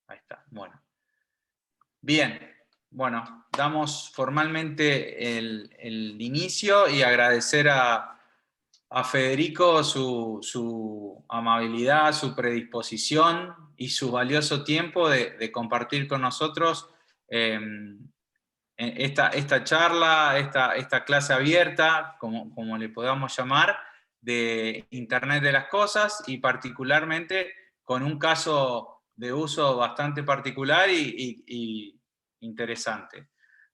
Ahí está, bueno. Bien, bueno, damos formalmente el inicio y agradecer a Federico su amabilidad, su predisposición y su valioso tiempo de compartir con nosotros esta charla, esta clase abierta, como le podamos llamar, de Internet de las Cosas, y particularmente con un caso de uso bastante particular y interesante.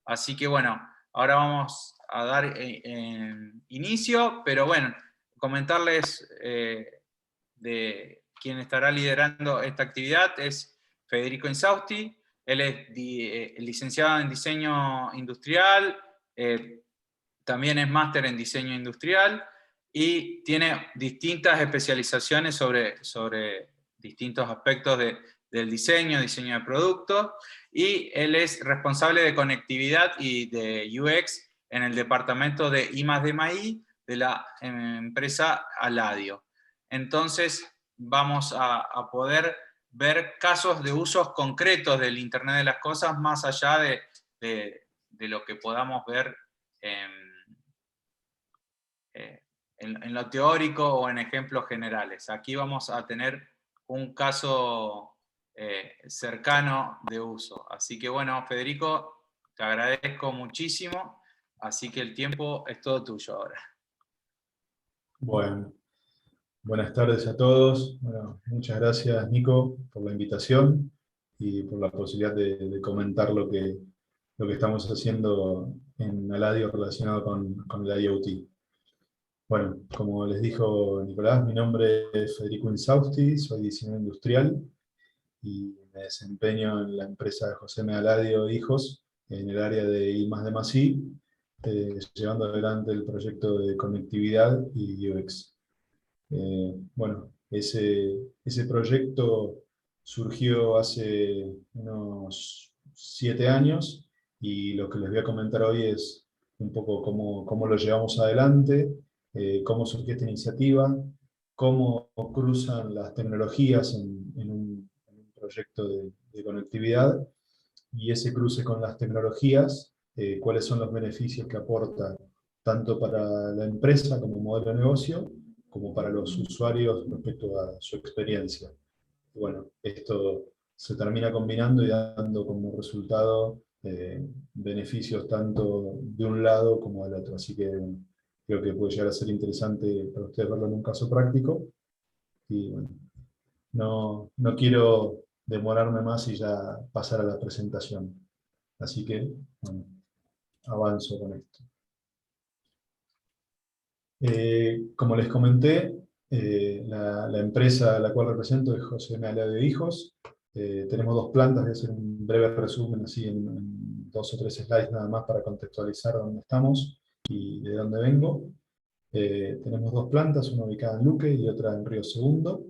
Así que bueno, ahora vamos a dar inicio, pero bueno, comentarles de quien estará liderando esta actividad es Federico Insausti. Él es licenciado en diseño industrial, también es máster en diseño industrial y tiene distintas especializaciones sobre distintos aspectos del diseño de productos, y él es responsable de conectividad y de UX en el departamento de I+D+I de la empresa Aladio. Entonces vamos a poder ver casos de usos concretos del Internet de las Cosas más allá de lo que podamos ver en lo teórico o en ejemplos generales. Aquí vamos a tener un caso cercano de uso. Así que bueno, Federico, te agradezco muchísimo, así que el tiempo es todo tuyo ahora. Bueno, buenas tardes a todos. Bueno, muchas gracias, Nico, por la invitación y por la posibilidad de comentar lo que estamos haciendo en Aladio relacionado con el IoT. Bueno, como les dijo Nicolás, mi nombre es Federico Insausti, soy diseñador industrial y me desempeño en la empresa José M. Aladio Hijos en el área de I+D+I, llevando adelante el proyecto de conectividad y UX. Bueno, ese proyecto surgió hace unos 7 años y lo que les voy a comentar hoy es un poco cómo lo llevamos adelante, cómo surgió esta iniciativa, cómo cruzan las tecnologías en un proyecto de conectividad, y ese cruce con las tecnologías, cuáles son los beneficios que aporta tanto para la empresa como modelo de negocio, como para los usuarios respecto a su experiencia. Y bueno, esto se termina combinando y dando como resultado beneficios tanto de un lado como del otro. Así que bueno, creo que puede llegar a ser interesante para ustedes verlo en un caso práctico. Y bueno, no quiero demorarme más y ya pasar a la presentación. Así que, bueno, avanzo con esto. Como les comenté, la empresa a la cual represento es José M. Aladio Hijos. Tenemos 2 plantas, voy a hacer un breve resumen así en 2 o 3 slides nada más para contextualizar dónde estamos y de dónde vengo. Tenemos 2 plantas, una ubicada en Luque y otra en Río Segundo.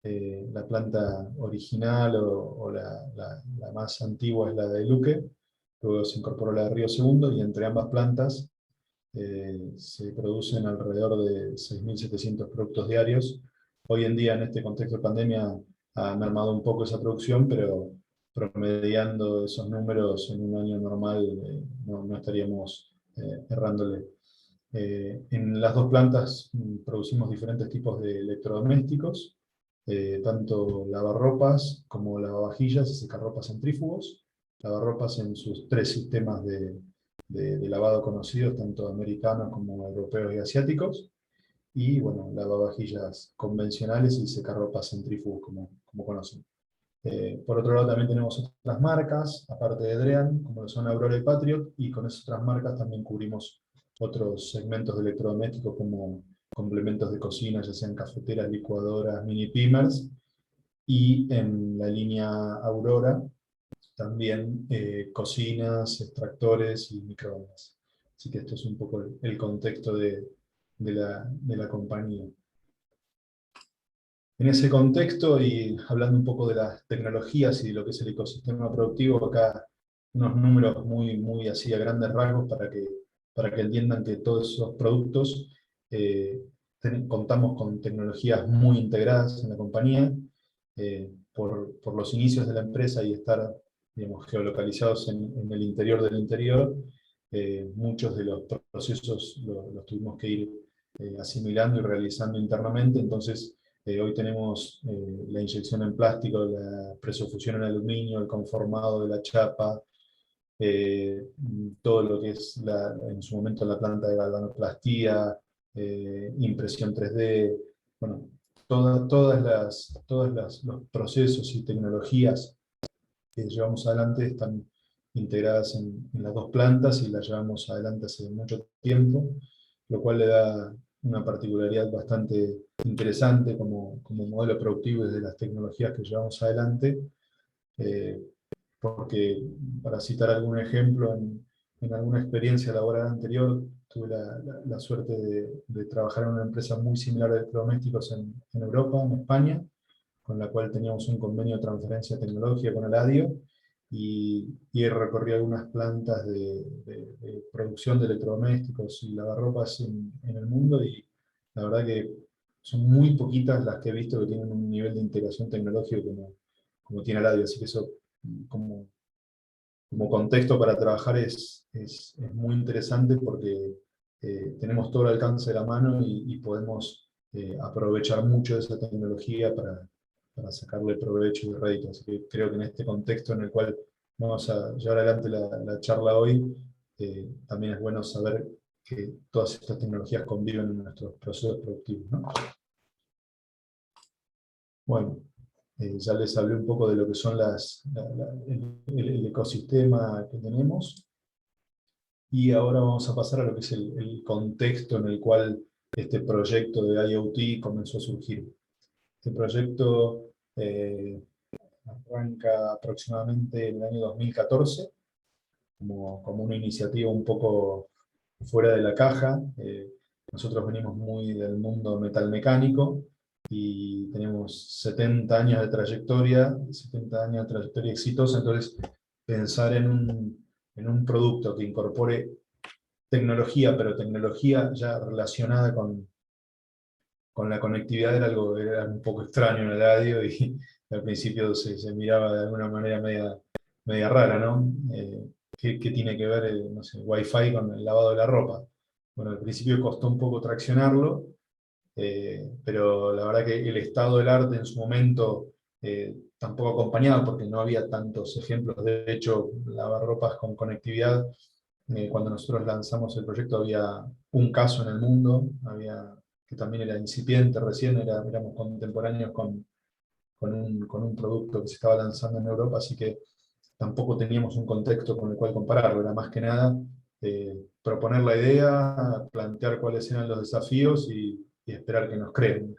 La planta original o la más antigua es la de Luque, luego se incorporó la de Río Segundo, y entre ambas plantas se producen alrededor de 6.700 productos diarios. Hoy en día, en este contexto de pandemia, ha mermado un poco esa producción, pero promediando esos números en un año normal no estaríamos errándole. En las 2 plantas producimos diferentes tipos de electrodomésticos, tanto lavarropas como lavavajillas y secarropas centrífugos. Lavarropas en sus 3 sistemas de lavado conocidos, tanto americanos como europeos y asiáticos, y bueno, lavavajillas convencionales y secarropas centrífugos como conocen. Por otro lado también tenemos otras marcas, aparte de Drean, como son Aurora y Patriot, y con esas otras marcas también cubrimos otros segmentos de electrodomésticos como complementos de cocina, ya sean cafeteras, licuadoras, mini primers, y en la línea Aurora también cocinas, extractores y microondas. Así que esto es un poco el contexto de la compañía. En ese contexto, y hablando un poco de las tecnologías y de lo que es el ecosistema productivo, acá unos números muy así a grandes rasgos para que entiendan que todos esos productos contamos con tecnologías muy integradas en la compañía. por los inicios de la empresa y estar, digamos, geolocalizados en el interior del interior, muchos de los procesos los tuvimos que ir asimilando y realizando internamente. Entonces hoy tenemos la inyección en plástico, la presofusión en aluminio, el conformado de la chapa, todo lo que es en su momento la planta de galvanoplastía, impresión 3D, bueno, los procesos y tecnologías que llevamos adelante están integradas en las dos plantas y las llevamos adelante hace mucho tiempo, lo cual le da una particularidad bastante interesante como modelo productivo desde las tecnologías que llevamos adelante, eh, porque, para citar algún ejemplo, en alguna experiencia laboral anterior, tuve la suerte de trabajar en una empresa muy similar de electrodomésticos en Europa, en España, con la cual teníamos un convenio de transferencia tecnológica con Eladio, y recorrí algunas plantas de producción de electrodomésticos y lavarropas en el mundo, y la verdad que son muy poquitas las que he visto que tienen un nivel de integración tecnológico como tiene Eladio, así que eso como, como contexto para trabajar es muy interesante, porque tenemos todo el alcance de la mano y podemos aprovechar mucho de esa tecnología para sacarle provecho y rédito. Así que creo que en este contexto en el cual vamos a llevar adelante la charla hoy, también es bueno saber que todas estas tecnologías conviven en nuestros procesos productivos, ¿no? Bueno, ya les hablé un poco de lo que son el ecosistema que tenemos, y ahora vamos a pasar a lo que es el contexto en el cual este proyecto de IoT comenzó a surgir. Este proyecto arranca aproximadamente en el año 2014, como una iniciativa un poco fuera de la caja. Nosotros venimos muy del mundo metalmecánico y tenemos 70 años de trayectoria, 70 años de trayectoria exitosa. Entonces pensar en un producto que incorpore tecnología, pero tecnología ya relacionada con la conectividad, era un poco extraño en el radio, y al principio se miraba de alguna manera media rara, ¿no? ¿Qué tiene que ver no sé, Wi-Fi con el lavado de la ropa? Bueno, al principio costó un poco traccionarlo, pero la verdad que el estado del arte en su momento tampoco acompañaba, porque no había tantos ejemplos. De hecho, lavarropas con conectividad, cuando nosotros lanzamos el proyecto había un caso en el mundo, que también era incipiente, recién éramos contemporáneos con un producto que se estaba lanzando en Europa, así que tampoco teníamos un contexto con el cual compararlo. Era más que nada proponer la idea, plantear cuáles eran los desafíos y esperar que nos crean.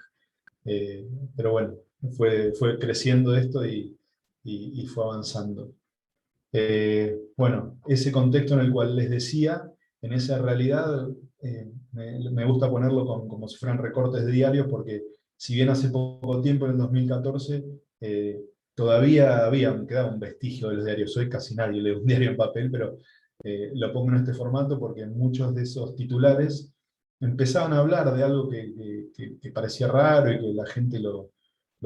Pero bueno, fue creciendo esto y fue avanzando. Bueno, ese contexto en el cual les decía, en esa realidad, me gusta ponerlo como si fueran recortes de diarios, porque si bien hace poco tiempo, en el 2014, todavía me quedaba un vestigio de los diarios. Hoy casi nadie lee un diario en papel, pero lo pongo en este formato porque muchos de esos titulares empezaban a hablar de algo que parecía raro y que la gente lo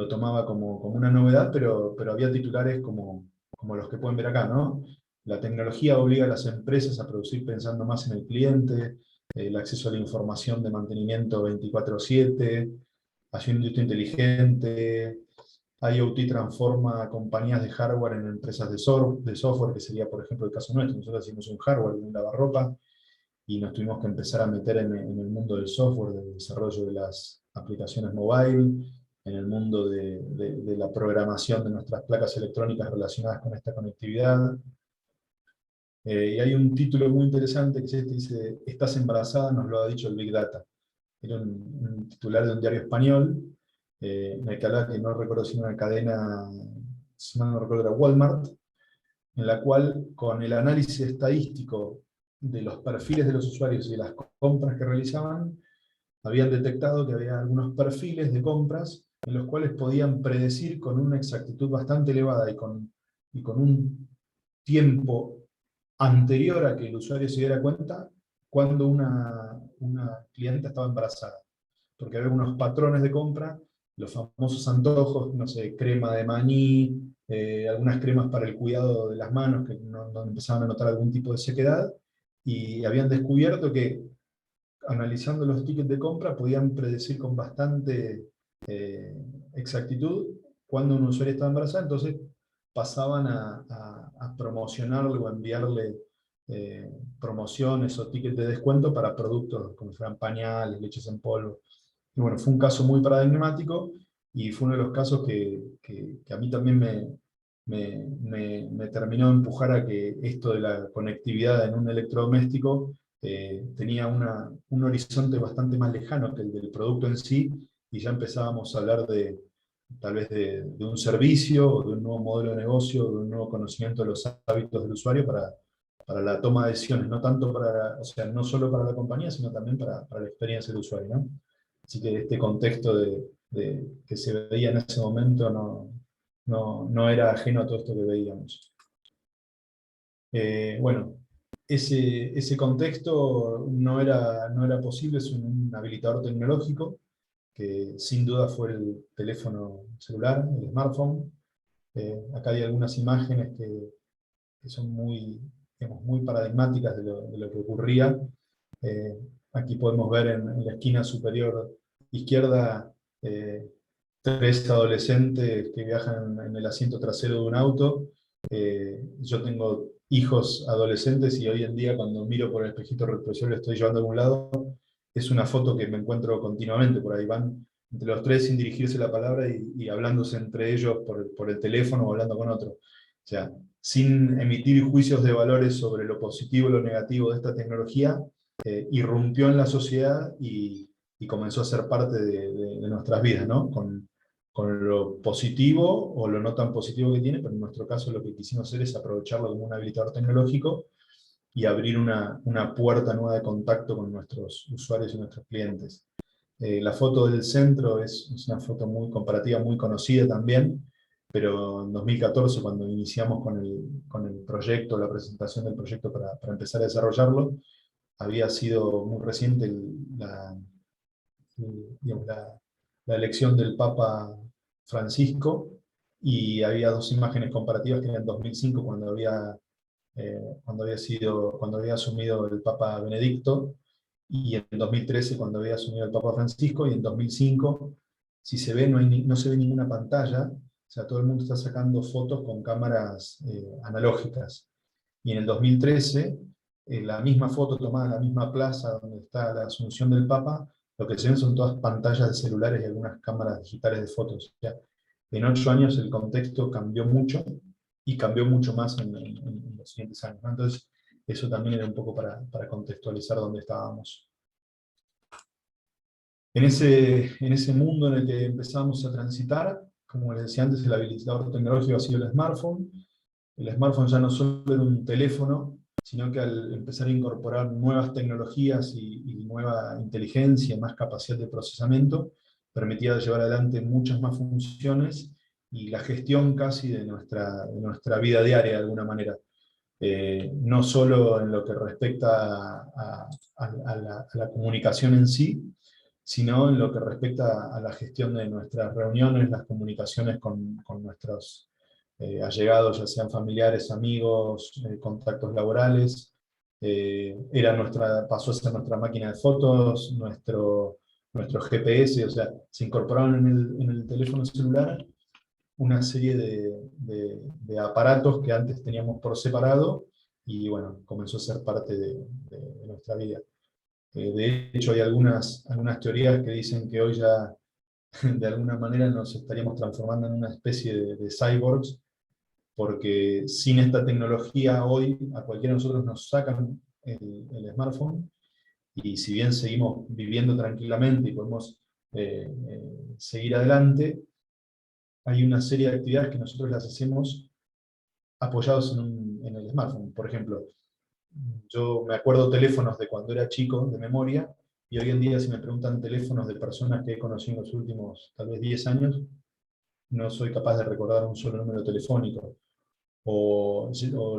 tomaba como una novedad, pero había titulares como los que pueden ver acá, ¿no? La tecnología obliga a las empresas a producir pensando más en el cliente, el acceso a la información de mantenimiento 24/7, hacia una industria inteligente. IoT transforma compañías de hardware en empresas de software, que sería, por ejemplo, el caso nuestro. Nosotros hicimos un hardware, un lavarropa, y nos tuvimos que empezar a meter en el mundo del software, del desarrollo de las aplicaciones mobile, en el mundo de la programación de nuestras placas electrónicas relacionadas con esta conectividad. Y hay un título muy interesante que dice: "Estás embarazada, nos lo ha dicho el Big Data". Era un titular de un diario español, en el que hablaba, que no recuerdo si era una cadena, si mal no recuerdo era Walmart, en la cual, con el análisis estadístico de los perfiles de los usuarios y de las compras que realizaban, habían detectado que había algunos perfiles de compras en los cuales podían predecir con una exactitud bastante elevada y con un tiempo anterior a que el usuario se diera cuenta, cuando una clienta estaba embarazada. Porque había unos patrones de compra los famosos antojos, no sé, crema de maní, algunas cremas para el cuidado de las manos, que no empezaban a notar algún tipo de sequedad, y habían descubierto que, analizando los tickets de compra, podían predecir con bastante exactitud cuando una usuaria estaba embarazada, entonces pasaban a promocionarle o a enviarle promociones o tickets de descuento para productos como si fueran pañales, leches en polvo. Y bueno, fue un caso muy paradigmático y fue uno de los casos que a mí también me terminó de empujar a que esto de la conectividad en un electrodoméstico tenía un horizonte bastante más lejano que el del producto en sí, y ya empezábamos a hablar tal vez de un servicio, o de un nuevo modelo de negocio, de un nuevo conocimiento de los hábitos del usuario para la toma de decisiones, no tanto o sea, no solo para la compañía, sino también para la experiencia del usuario, ¿no? Así que este contexto que se veía en ese momento no era ajeno a todo esto que veíamos. Bueno, ese contexto no era posible sin un habilitador tecnológico, que sin duda fue el teléfono celular, el smartphone. Acá hay algunas imágenes que son muy, digamos, muy paradigmáticas de lo que ocurría. Eh, Aquí podemos ver en la esquina superior izquierda tres adolescentes que viajan en el asiento trasero de un auto. Yo tengo hijos adolescentes y hoy en día, cuando miro por el espejito retrovisor y lo estoy llevando a algún lado, es una foto que me encuentro continuamente. Por ahí van entre los tres sin dirigirse la palabra y hablándose entre ellos por el teléfono o hablando con otro. O sea, sin emitir juicios de valores sobre lo positivo y lo negativo de esta tecnología, irrumpió en la sociedad y comenzó a ser parte de nuestras vidas, ¿no? Con lo positivo o lo no tan positivo que tiene, pero en nuestro caso lo que quisimos hacer es aprovecharlo como un habilitador tecnológico y abrir una puerta nueva de contacto con nuestros usuarios y nuestros clientes. La foto del centro es una foto muy comparativa, muy conocida también, pero en 2014, cuando iniciamos con el proyecto, la presentación del proyecto para empezar a desarrollarlo, había sido muy reciente digamos, la elección del Papa Francisco, y había dos imágenes comparativas, que eran en 2005, cuando había asumido el Papa Benedicto, y en 2013 cuando había asumido el Papa Francisco, y en 2005, si se ve, no se ve ninguna pantalla, o sea, todo el mundo está sacando fotos con cámaras analógicas. Y en el 2013, la misma foto tomada en la misma plaza donde está la asunción del Papa, lo que se ven son todas pantallas de celulares y algunas cámaras digitales de fotos. O sea, en 8 años el contexto cambió mucho, y cambió mucho más en los siguientes años, ¿no? Entonces, eso también era un poco para contextualizar dónde estábamos. En ese mundo en el que empezamos a transitar, como les decía antes, el habilitador tecnológico ha sido el smartphone. El smartphone ya no solo era un teléfono, sino que al empezar a incorporar nuevas tecnologías y nueva inteligencia, más capacidad de procesamiento, permitía llevar adelante muchas más funciones y la gestión casi de nuestra vida diaria de alguna manera. No solo en lo que respecta a la comunicación en sí, sino en lo que respecta a la gestión de nuestras reuniones, las comunicaciones con nuestros allegados, ya sean familiares, amigos, contactos laborales. Pasó a ser nuestra máquina de fotos, nuestro GPS, o sea, se incorporaron en el teléfono celular una serie de aparatos que antes teníamos por separado, y bueno, comenzó a ser parte de nuestra vida. De hecho, hay algunas teorías que dicen que hoy ya de alguna manera nos estaríamos transformando en una especie de cyborgs, porque sin esta tecnología hoy a cualquiera de nosotros nos sacan el smartphone, y si bien seguimos viviendo tranquilamente y podemos seguir adelante, hay una serie de actividades que nosotros las hacemos apoyados en el smartphone. Por ejemplo, yo me acuerdo teléfonos de cuando era chico, de memoria, y hoy en día si me preguntan teléfonos de personas que he conocido en los últimos tal vez 10 años, no soy capaz de recordar un solo número telefónico. O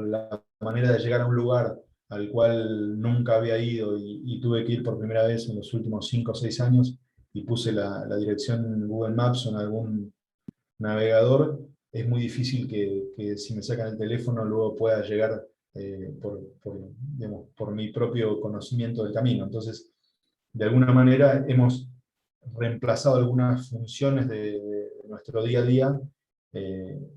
la manera de llegar a un lugar al cual nunca había ido y tuve que ir por primera vez en los últimos 5 o 6 años, y puse la dirección Google Maps o en algún navegador, es muy difícil que si me sacan el teléfono luego pueda llegar digamos, por mi propio conocimiento del camino. Entonces, de alguna manera hemos reemplazado algunas funciones de nuestro día a día,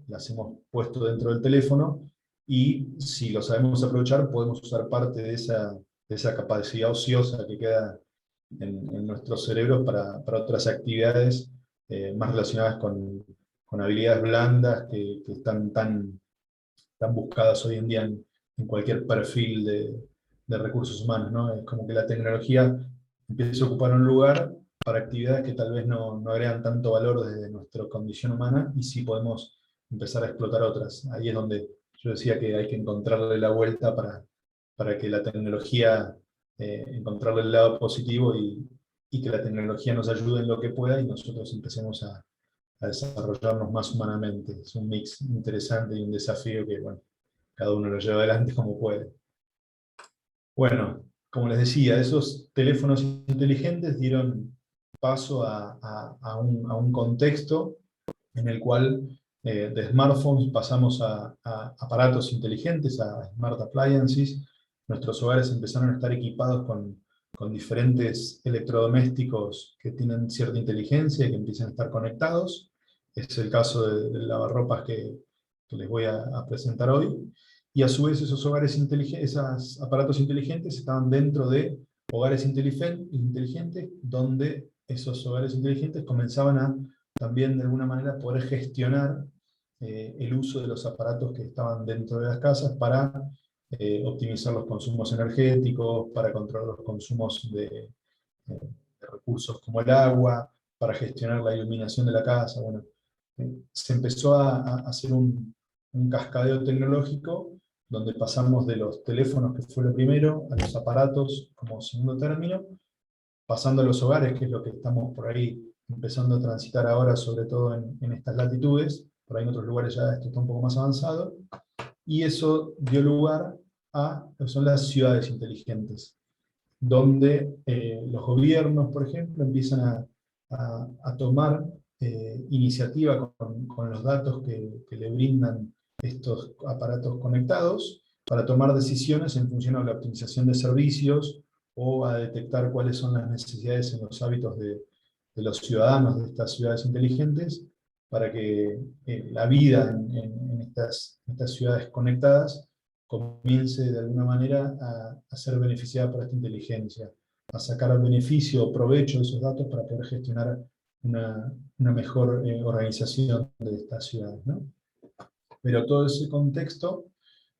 las hemos puesto dentro del teléfono, y si lo sabemos aprovechar, podemos usar parte de esa capacidad ociosa que queda en nuestros cerebros para otras actividades más relacionadas con habilidades blandas que están tan buscadas hoy en día en cualquier perfil de recursos humanos, ¿no? Es como que la tecnología empieza a ocupar un lugar para actividades que tal vez no agregan tanto valor desde nuestra condición humana, y sí podemos empezar a explotar otras. Ahí es donde yo decía que hay que encontrarle la vuelta para que la tecnología, encontrarle el lado positivo, y que la tecnología nos ayude en lo que pueda y nosotros empecemos a desarrollarnos más humanamente. Es un mix interesante y un desafío que, bueno, cada uno lo lleva adelante como puede. Bueno, como les decía, esos teléfonos inteligentes dieron paso a un contexto en el cual de smartphones pasamos a aparatos inteligentes, a smart appliances. Nuestros hogares empezaron a estar equipados con diferentes electrodomésticos que tienen cierta inteligencia y que empiezan a estar conectados. Es el caso del lavarropas que les voy a presentar hoy. Y a su vez esos esos aparatos inteligentes estaban dentro de hogares inteligentes, donde esos hogares inteligentes comenzaban a también de alguna manera poder gestionar el uso de los aparatos que estaban dentro de las casas para optimizar los consumos energéticos, para controlar los consumos de recursos como el agua, para gestionar la iluminación de la casa. Bueno, se empezó a hacer un cascadeo tecnológico donde pasamos de los teléfonos, que fue lo primero, a los aparatos como segundo término, pasando a los hogares, que es lo que estamos por ahí empezando a transitar ahora, sobre todo en estas latitudes. Por ahí en otros lugares ya esto está un poco más avanzado, y eso dio lugar a lo que son las ciudades inteligentes, donde los gobiernos, por ejemplo, empiezan a tomar iniciativa con los datos que le brindan estos aparatos conectados para tomar decisiones en función a la optimización de servicios, o a detectar cuáles son las necesidades en los hábitos de los ciudadanos de estas ciudades inteligentes, para que la vida en estas ciudades conectadas comience de alguna manera a ser beneficiada por esta inteligencia, a sacar beneficio o provecho de esos datos para poder gestionar una mejor organización de estas ciudades, ¿no? Pero todo ese contexto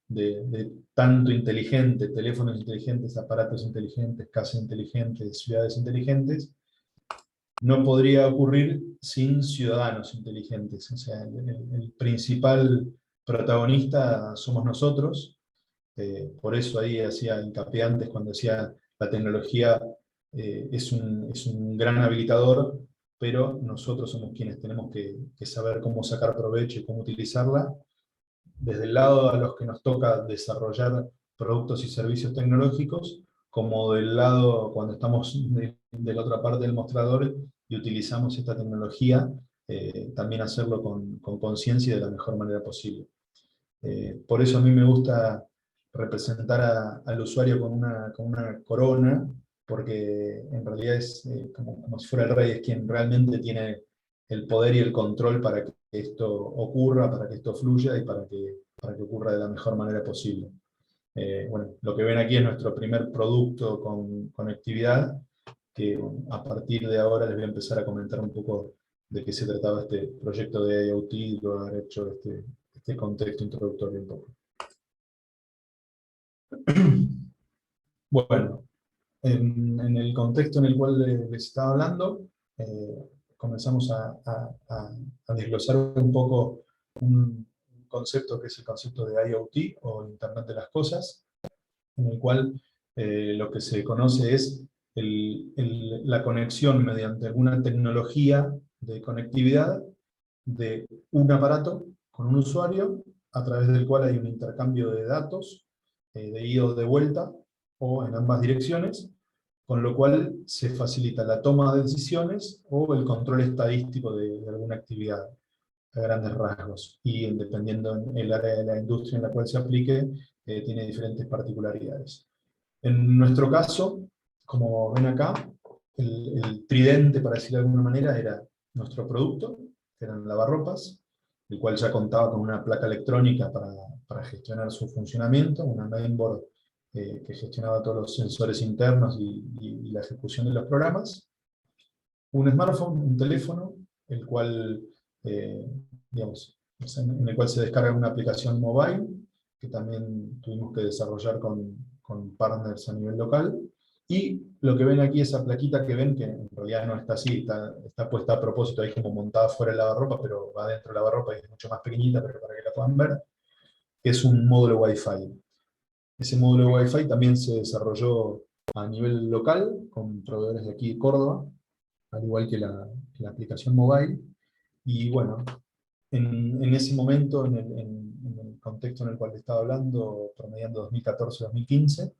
de tanto inteligente, teléfonos inteligentes, aparatos inteligentes, casas inteligentes, ciudades inteligentes, no podría ocurrir sin ciudadanos inteligentes. O sea, el principal protagonista somos nosotros. Por eso ahí hacía hincapié antes cuando decía la tecnología es un gran habilitador, pero nosotros somos quienes tenemos que saber cómo sacar provecho y cómo utilizarla, desde el lado a los que nos toca desarrollar productos y servicios tecnológicos, como del lado cuando estamos de la otra parte del mostrador y utilizamos esta tecnología, también hacerlo con conciencia y de la mejor manera posible. Por eso a mí me gusta representar al usuario con una corona, porque en realidad es como si fuera el rey, es quien realmente tiene el poder y el control para que esto ocurra, para que esto fluya y para que ocurra de la mejor manera posible. Bueno, lo que ven aquí es nuestro primer producto con conectividad, que a partir de ahora les voy a empezar a comentar un poco de qué se trataba este proyecto de IoT, y lo haber hecho este contexto introductorio un poco. Bueno, en el contexto en el cual les estaba hablando, comenzamos a desglosar un poco un concepto que es el concepto de IoT, o Internet de las Cosas, en el cual lo que se conoce es la conexión mediante alguna tecnología de conectividad de un aparato con un usuario, a través del cual hay un intercambio de datos, de ida o de vuelta, o en ambas direcciones, con lo cual se facilita la toma de decisiones o el control estadístico de alguna actividad a grandes rasgos, y dependiendo en el área de la industria en la cual se aplique, tiene diferentes particularidades. En nuestro caso, como ven acá, el tridente, para decirlo de alguna manera, era nuestro producto, que eran lavarropas, el cual ya contaba con una placa electrónica para gestionar su funcionamiento, una mainboard que gestionaba todos los sensores internos y la ejecución de los programas, un smartphone, un teléfono, el cual, eh, digamos, en el cual se descarga una aplicación mobile, que también tuvimos que desarrollar con partners a nivel local, y lo que ven aquí, esa plaquita que ven, que en realidad no está así, está puesta a propósito, ahí como montada fuera del lavarropa, pero va dentro del lavarropa y es mucho más pequeñita, pero para que la puedan ver, es un módulo Wi-Fi. Ese módulo Wi-Fi también se desarrolló a nivel local, con proveedores de aquí de Córdoba, al igual que la aplicación mobile. Y bueno, en ese momento, en el contexto en el cual te estaba hablando, promediando 2014-2015,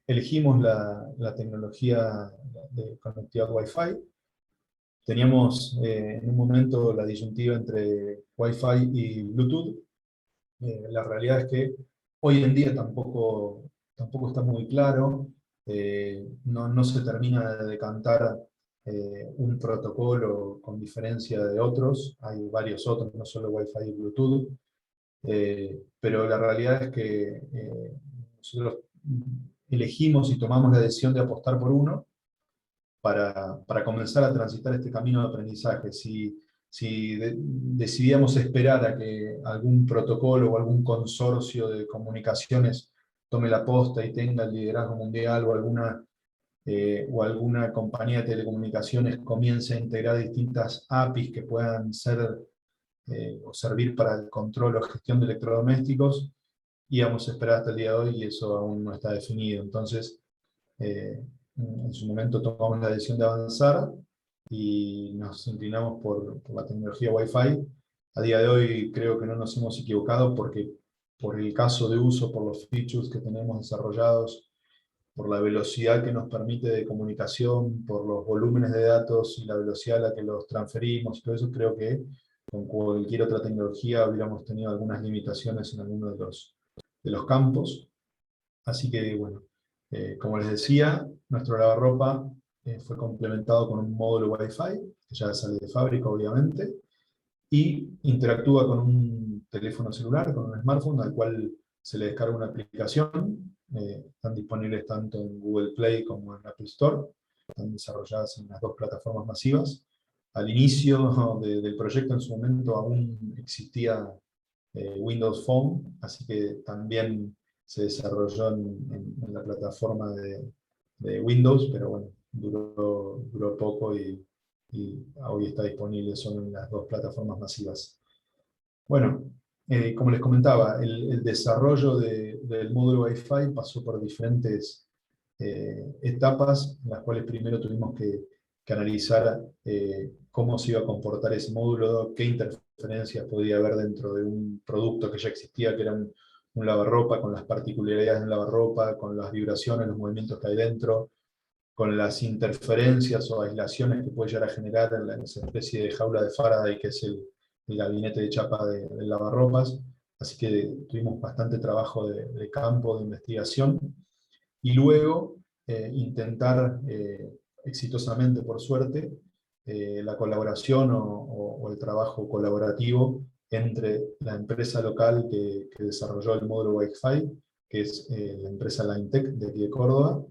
elegimos la tecnología de conectividad Wi-Fi. Teníamos en un momento la disyuntiva entre Wi-Fi y Bluetooth. La realidad es que hoy en día tampoco está muy claro, no se termina de decantar un protocolo con diferencia de otros, hay varios otros, no solo Wi-Fi y Bluetooth, pero la realidad es que nosotros elegimos y tomamos la decisión de apostar por uno para comenzar a transitar este camino de aprendizaje. Si decidíamos esperar a que algún protocolo o algún consorcio de comunicaciones tome la posta y tenga el liderazgo mundial, o alguna compañía de telecomunicaciones comience a integrar distintas APIs que puedan ser o servir para el control o gestión de electrodomésticos, íbamos a esperar hasta el día de hoy y eso aún no está definido. Entonces, en su momento tomamos la decisión de avanzar y nos inclinamos por la tecnología Wi-Fi. A día de hoy creo que no nos hemos equivocado porque por el caso de uso, por los features que tenemos desarrollados, por la velocidad que nos permite de comunicación, por los volúmenes de datos y la velocidad a la que los transferimos, todo eso creo que con cualquier otra tecnología hubiéramos tenido algunas limitaciones en algunos de los campos. Así que, bueno, como les decía, nuestro lavarropa fue complementado con un módulo Wi-Fi, que ya sale de fábrica, obviamente, y interactúa con un teléfono celular, con un smartphone, al cual se le descarga una aplicación. Están disponibles tanto en Google Play como en Apple Store. Están desarrolladas en las dos plataformas masivas. Al inicio del proyecto, en su momento, aún existía Windows Phone, así que también se desarrolló en la plataforma de Windows, pero bueno, duró poco y hoy está disponible solo en las dos plataformas masivas. Bueno, como les comentaba, el desarrollo del módulo Wi-Fi pasó por diferentes etapas, en las cuales primero tuvimos que analizar cómo se iba a comportar ese módulo, qué interferencias podía haber dentro de un producto que ya existía, que era un lavarropa, con las particularidades del lavarropa, con las vibraciones, los movimientos que hay dentro, con las interferencias o aislaciones que puede llegar a generar en esa especie de jaula de Faraday que es el gabinete de chapa del lavarropas. Así que tuvimos bastante trabajo de campo, de investigación, y luego intentar exitosamente, por suerte, la colaboración o el trabajo colaborativo entre la empresa local que desarrolló el módulo Wi-Fi, que es la empresa Linetec de aquí de Córdoba,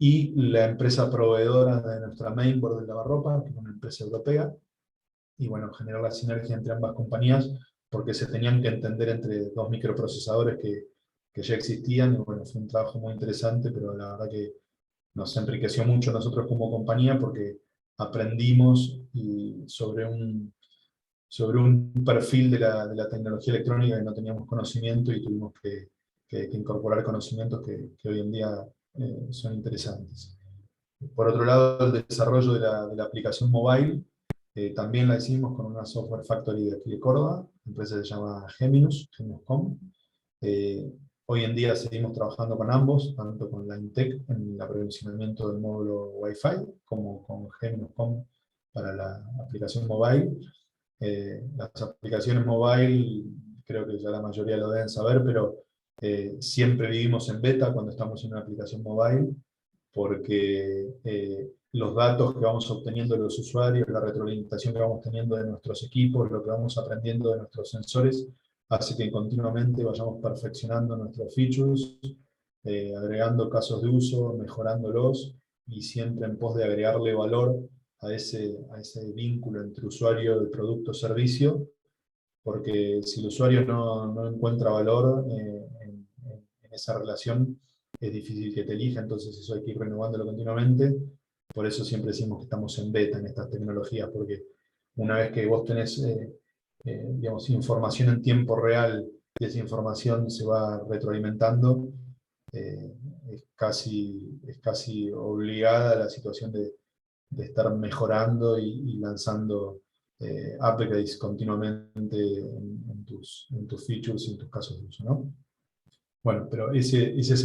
y la empresa proveedora de nuestra mainboard del lavarropa, que es una empresa europea, y bueno, generar la sinergia entre ambas compañías, porque se tenían que entender entre dos microprocesadores que ya existían, y bueno, fue un trabajo muy interesante, pero la verdad que nos enriqueció mucho nosotros como compañía, porque aprendimos sobre un perfil de la tecnología electrónica que no teníamos conocimiento, y tuvimos que incorporar conocimientos que hoy en día son interesantes. Por otro lado, el desarrollo de la aplicación mobile también la hicimos con una software factory de aquí de Córdoba, la empresa se llama Geminus.com. Hoy en día seguimos trabajando con ambos, tanto con la Intec en el aprovisionamiento del módulo Wi-Fi, como con Geminos.com para la aplicación mobile. Las aplicaciones mobile, creo que ya la mayoría lo deben saber, pero siempre vivimos en beta cuando estamos en una aplicación mobile, porque los datos que vamos obteniendo de los usuarios, la retroalimentación que vamos teniendo de nuestros equipos, lo que vamos aprendiendo de nuestros sensores, hace que continuamente vayamos perfeccionando nuestros features, agregando casos de uso, mejorándolos, y siempre en pos de agregarle valor a ese vínculo entre usuario del producto o servicio, porque si el usuario no encuentra valor en esa relación, es difícil que te elija, entonces eso hay que ir renovándolo continuamente. Por eso siempre decimos que estamos en beta en estas tecnologías, porque una vez que vos tenés digamos, información en tiempo real, y esa información se va retroalimentando, eh, es casi obligada la situación de estar mejorando y lanzando upgrades continuamente en tus features y en tus casos de uso, ¿no? Bueno, pero ese es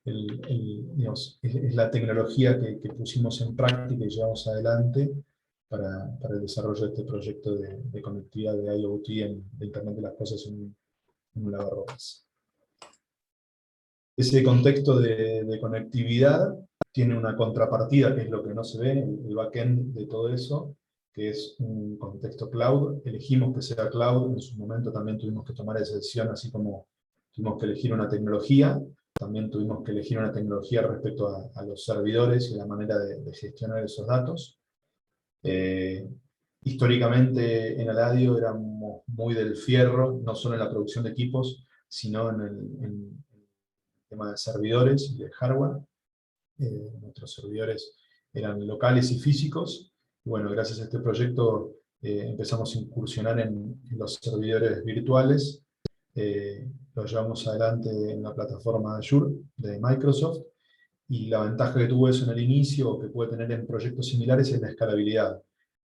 digamos, es la tecnología que pusimos en práctica y llevamos adelante para el desarrollo de este proyecto de conectividad de IoT, de Internet de las Cosas en un lavarropas. Ese contexto de conectividad tiene una contrapartida, que es lo que no se ve, el backend de todo eso, que es un contexto cloud. Elegimos que sea cloud, en su momento también tuvimos que tomar esa decisión, así como tuvimos que elegir una tecnología, también tuvimos que elegir una tecnología respecto a los servidores y la manera de gestionar esos datos. Históricamente en Aladio éramos muy del fierro, no solo en la producción de equipos, sino en el tema de servidores y de hardware. Nuestros servidores eran locales y físicos. Y bueno, gracias a este proyecto empezamos a incursionar en los servidores virtuales. Los llevamos adelante en la plataforma Azure de Microsoft. Y la ventaja que tuvo eso en el inicio, o que puede tener en proyectos similares, es la escalabilidad.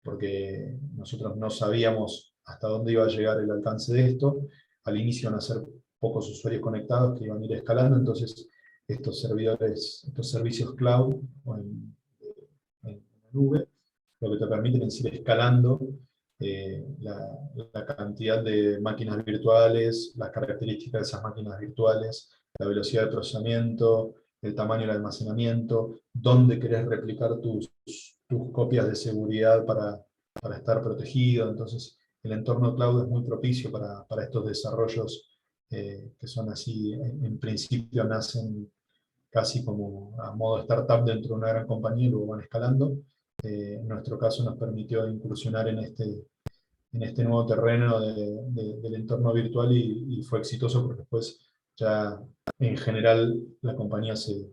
Porque nosotros no sabíamos hasta dónde iba a llegar el alcance de esto. Al inicio van a ser pocos usuarios conectados que iban a ir escalando, entonces estos servidores, estos servicios cloud o en nube, lo que te permiten es ir escalando la cantidad de máquinas virtuales, las características de esas máquinas virtuales, la velocidad de procesamiento, el tamaño del almacenamiento, dónde querés replicar tus copias de seguridad para estar protegido. Entonces, el entorno cloud es muy propicio para estos desarrollos que son así, en principio nacen casi como a modo startup dentro de una gran compañía y luego van escalando. En nuestro caso nos permitió incursionar en este nuevo terreno del entorno virtual y fue exitoso porque después ya en general la compañía se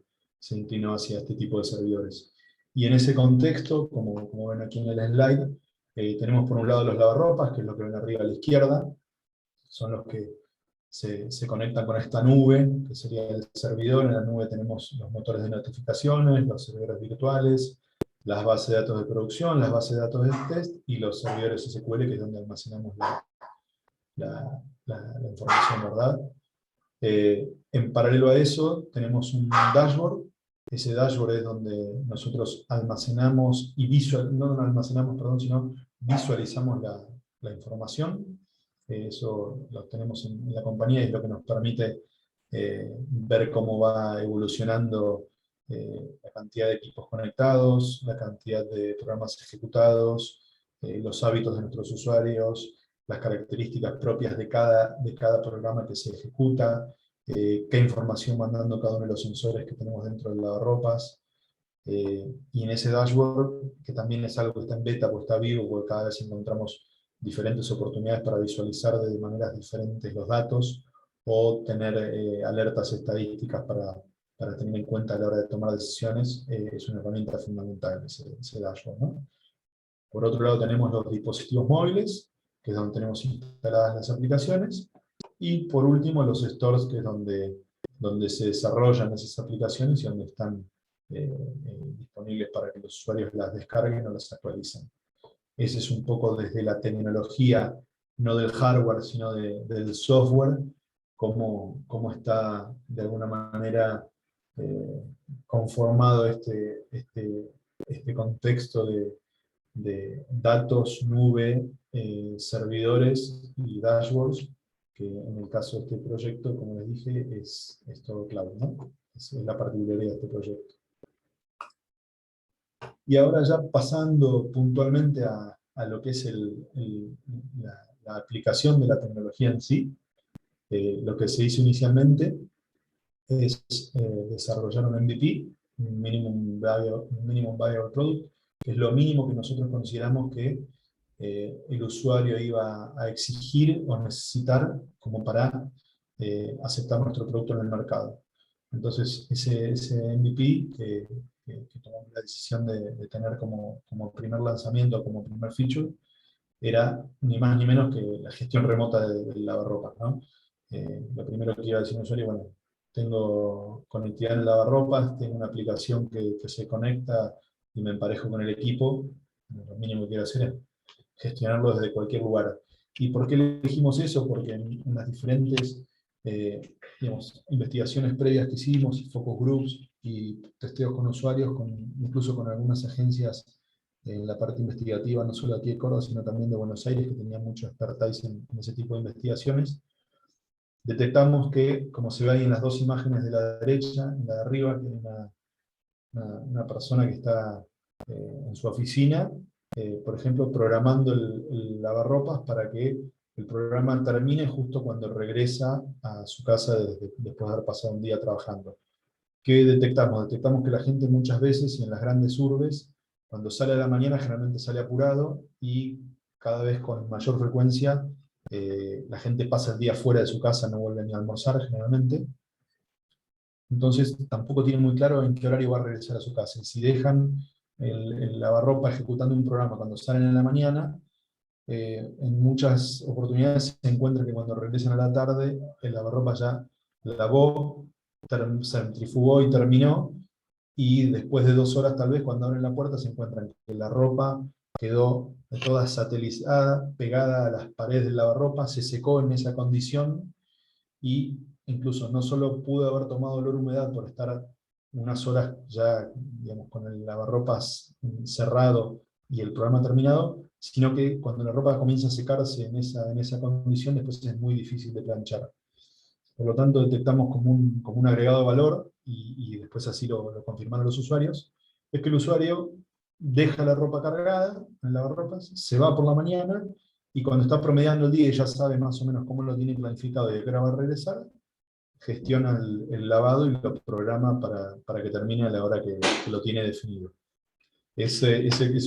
inclinó hacia este tipo de servidores. Y en ese contexto, como ven aquí en el slide, tenemos por un lado los lavarropas, que es lo que ven arriba a la izquierda, son los que se conectan con esta nube, que sería el servidor. En la nube tenemos los motores de notificaciones, los servidores virtuales, las bases de datos de producción, las bases de datos de test y los servidores SQL, que es donde almacenamos la información, ¿verdad? En paralelo a eso tenemos un dashboard. Ese dashboard es donde nosotros almacenamos y no almacenamos, perdón, sino visualizamos la información. Eso lo tenemos en la compañía y es lo que nos permite ver cómo va evolucionando la cantidad de equipos conectados, la cantidad de programas ejecutados, los hábitos de nuestros usuarios, las características propias de cada programa que se ejecuta, qué información van dando cada uno de los sensores que tenemos dentro del lavarropas. Y en ese dashboard, que también es algo que está en beta, porque está vivo, porque cada vez encontramos diferentes oportunidades para visualizar de maneras diferentes los datos, o tener alertas estadísticas para tener en cuenta a la hora de tomar decisiones, es una herramienta fundamental ese dashboard, ¿no? Por otro lado tenemos los dispositivos móviles, que es donde tenemos instaladas las aplicaciones, y por último los stores, que es donde se desarrollan esas aplicaciones y donde están disponibles para que los usuarios las descarguen o las actualicen. Ese es un poco desde la tecnología, no del hardware, sino del software, cómo está de alguna manera conformado este contexto de datos, nube, servidores y dashboards, que en el caso de este proyecto, como les dije, es todo cloud, ¿no? Es la particularidad de este proyecto. Y ahora ya pasando puntualmente a lo que es la aplicación de la tecnología en sí, lo que se hizo inicialmente es desarrollar un MVP, un Minimum Viable Product, que es lo mínimo que nosotros consideramos que el usuario iba a exigir o necesitar como para aceptar nuestro producto en el mercado. Entonces, ese MVP que tomamos la decisión de tener como primer lanzamiento, como primer feature, era ni más ni menos que la gestión remota del lavarropas, ¿no? Lo primero que iba a decir un usuario, bueno, tengo conectividad en el lavarropas, tengo una aplicación que se conecta y me emparejo con el equipo, lo mínimo que quiero hacer es gestionarlo desde cualquier lugar. ¿Y por qué elegimos eso? Porque en las diferentes digamos, investigaciones previas que hicimos, y focus groups, y testeos con usuarios, incluso con algunas agencias en la parte investigativa, no solo aquí de Córdoba, sino también de Buenos Aires, que tenían mucho expertise en ese tipo de investigaciones, detectamos que, como se ve ahí en las dos imágenes de la derecha, en la de arriba, que hay una persona que está en su oficina, por ejemplo, programando el lavarropas para que el programa termine justo cuando regresa a su casa después de haber pasado un día trabajando. ¿Qué detectamos? Detectamos que la gente muchas veces, y en las grandes urbes, cuando sale a la mañana generalmente sale apurado, y cada vez con mayor frecuencia la gente pasa el día fuera de su casa, no vuelve ni a almorzar generalmente. Entonces tampoco tiene muy claro en qué horario va a regresar a su casa. Y si dejan el lavarropa ejecutando un programa cuando salen en la mañana, en muchas oportunidades se encuentra que cuando regresan a la tarde, el lavarropa ya lavó, centrifugó y terminó, y después de 2 horas tal vez, cuando abren la puerta, se encuentran que la ropa quedó toda satelizada, pegada a las paredes del lavarropa, se secó en esa condición, y incluso no solo pudo haber tomado olor a humedad por estar unas horas ya, digamos, con el lavarropas cerrado y el programa terminado, sino que cuando la ropa comienza a secarse en esa condición, después es muy difícil de planchar. Por lo tanto, detectamos como un agregado de valor, y después así lo confirmaron los usuarios, es que el usuario deja la ropa cargada en el lavarropas, se va por la mañana, y cuando está promediando el día y ya sabe más o menos cómo lo tiene planificado y de qué hora va a regresar, gestiona el lavado y lo programa para que termine a la hora que lo tiene definido. Eso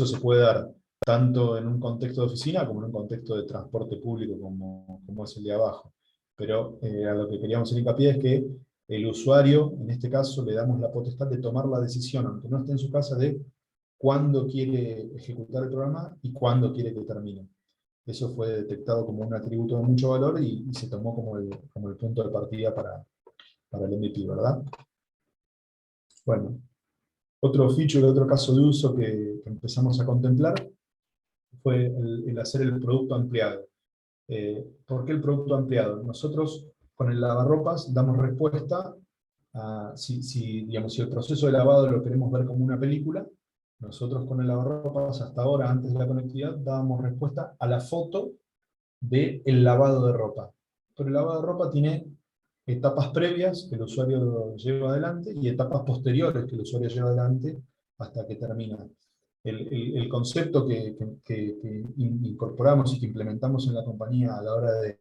se puede dar tanto en un contexto de oficina como en un contexto de transporte público como es el de abajo. Pero a lo que queríamos hacer hincapié es que el usuario, en este caso, le damos la potestad de tomar la decisión, aunque no esté en su casa, de cuándo quiere ejecutar el programa y cuándo quiere que termine. Eso fue detectado como un atributo de mucho valor, y se tomó como el punto de partida para el MVP, ¿verdad? Bueno, otro feature, otro caso de uso que empezamos a contemplar fue el hacer el producto ampliado. ¿Por qué el producto ampliado? Nosotros con el lavarropas damos respuesta a, digamos, si el proceso de lavado lo queremos ver como una película, nosotros con el lavarropas hasta ahora, antes de la conectividad, dábamos respuesta a la foto del lavado de ropa. Pero el lavado de ropa tiene etapas previas que el usuario lleva adelante y etapas posteriores que el usuario lleva adelante hasta que termina. El concepto que incorporamos y que implementamos en la compañía a la hora de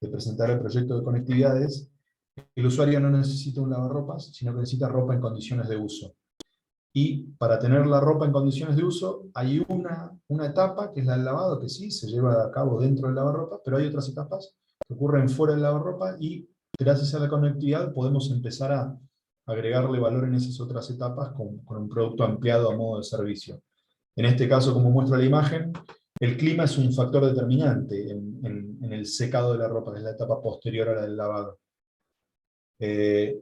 presentar el proyecto de conectividad es que el usuario no necesita un lavarropas, sino que necesita ropa en condiciones de uso. Y para tener la ropa en condiciones de uso, hay una etapa que es la del lavado, que sí, se lleva a cabo dentro del lavarropa, pero hay otras etapas que ocurren fuera del lavarropa, y gracias a la conectividad podemos empezar a agregarle valor en esas otras etapas con un producto ampliado a modo de servicio. En este caso, como muestra la imagen, el clima es un factor determinante en el secado de la ropa, que es la etapa posterior a la del lavado.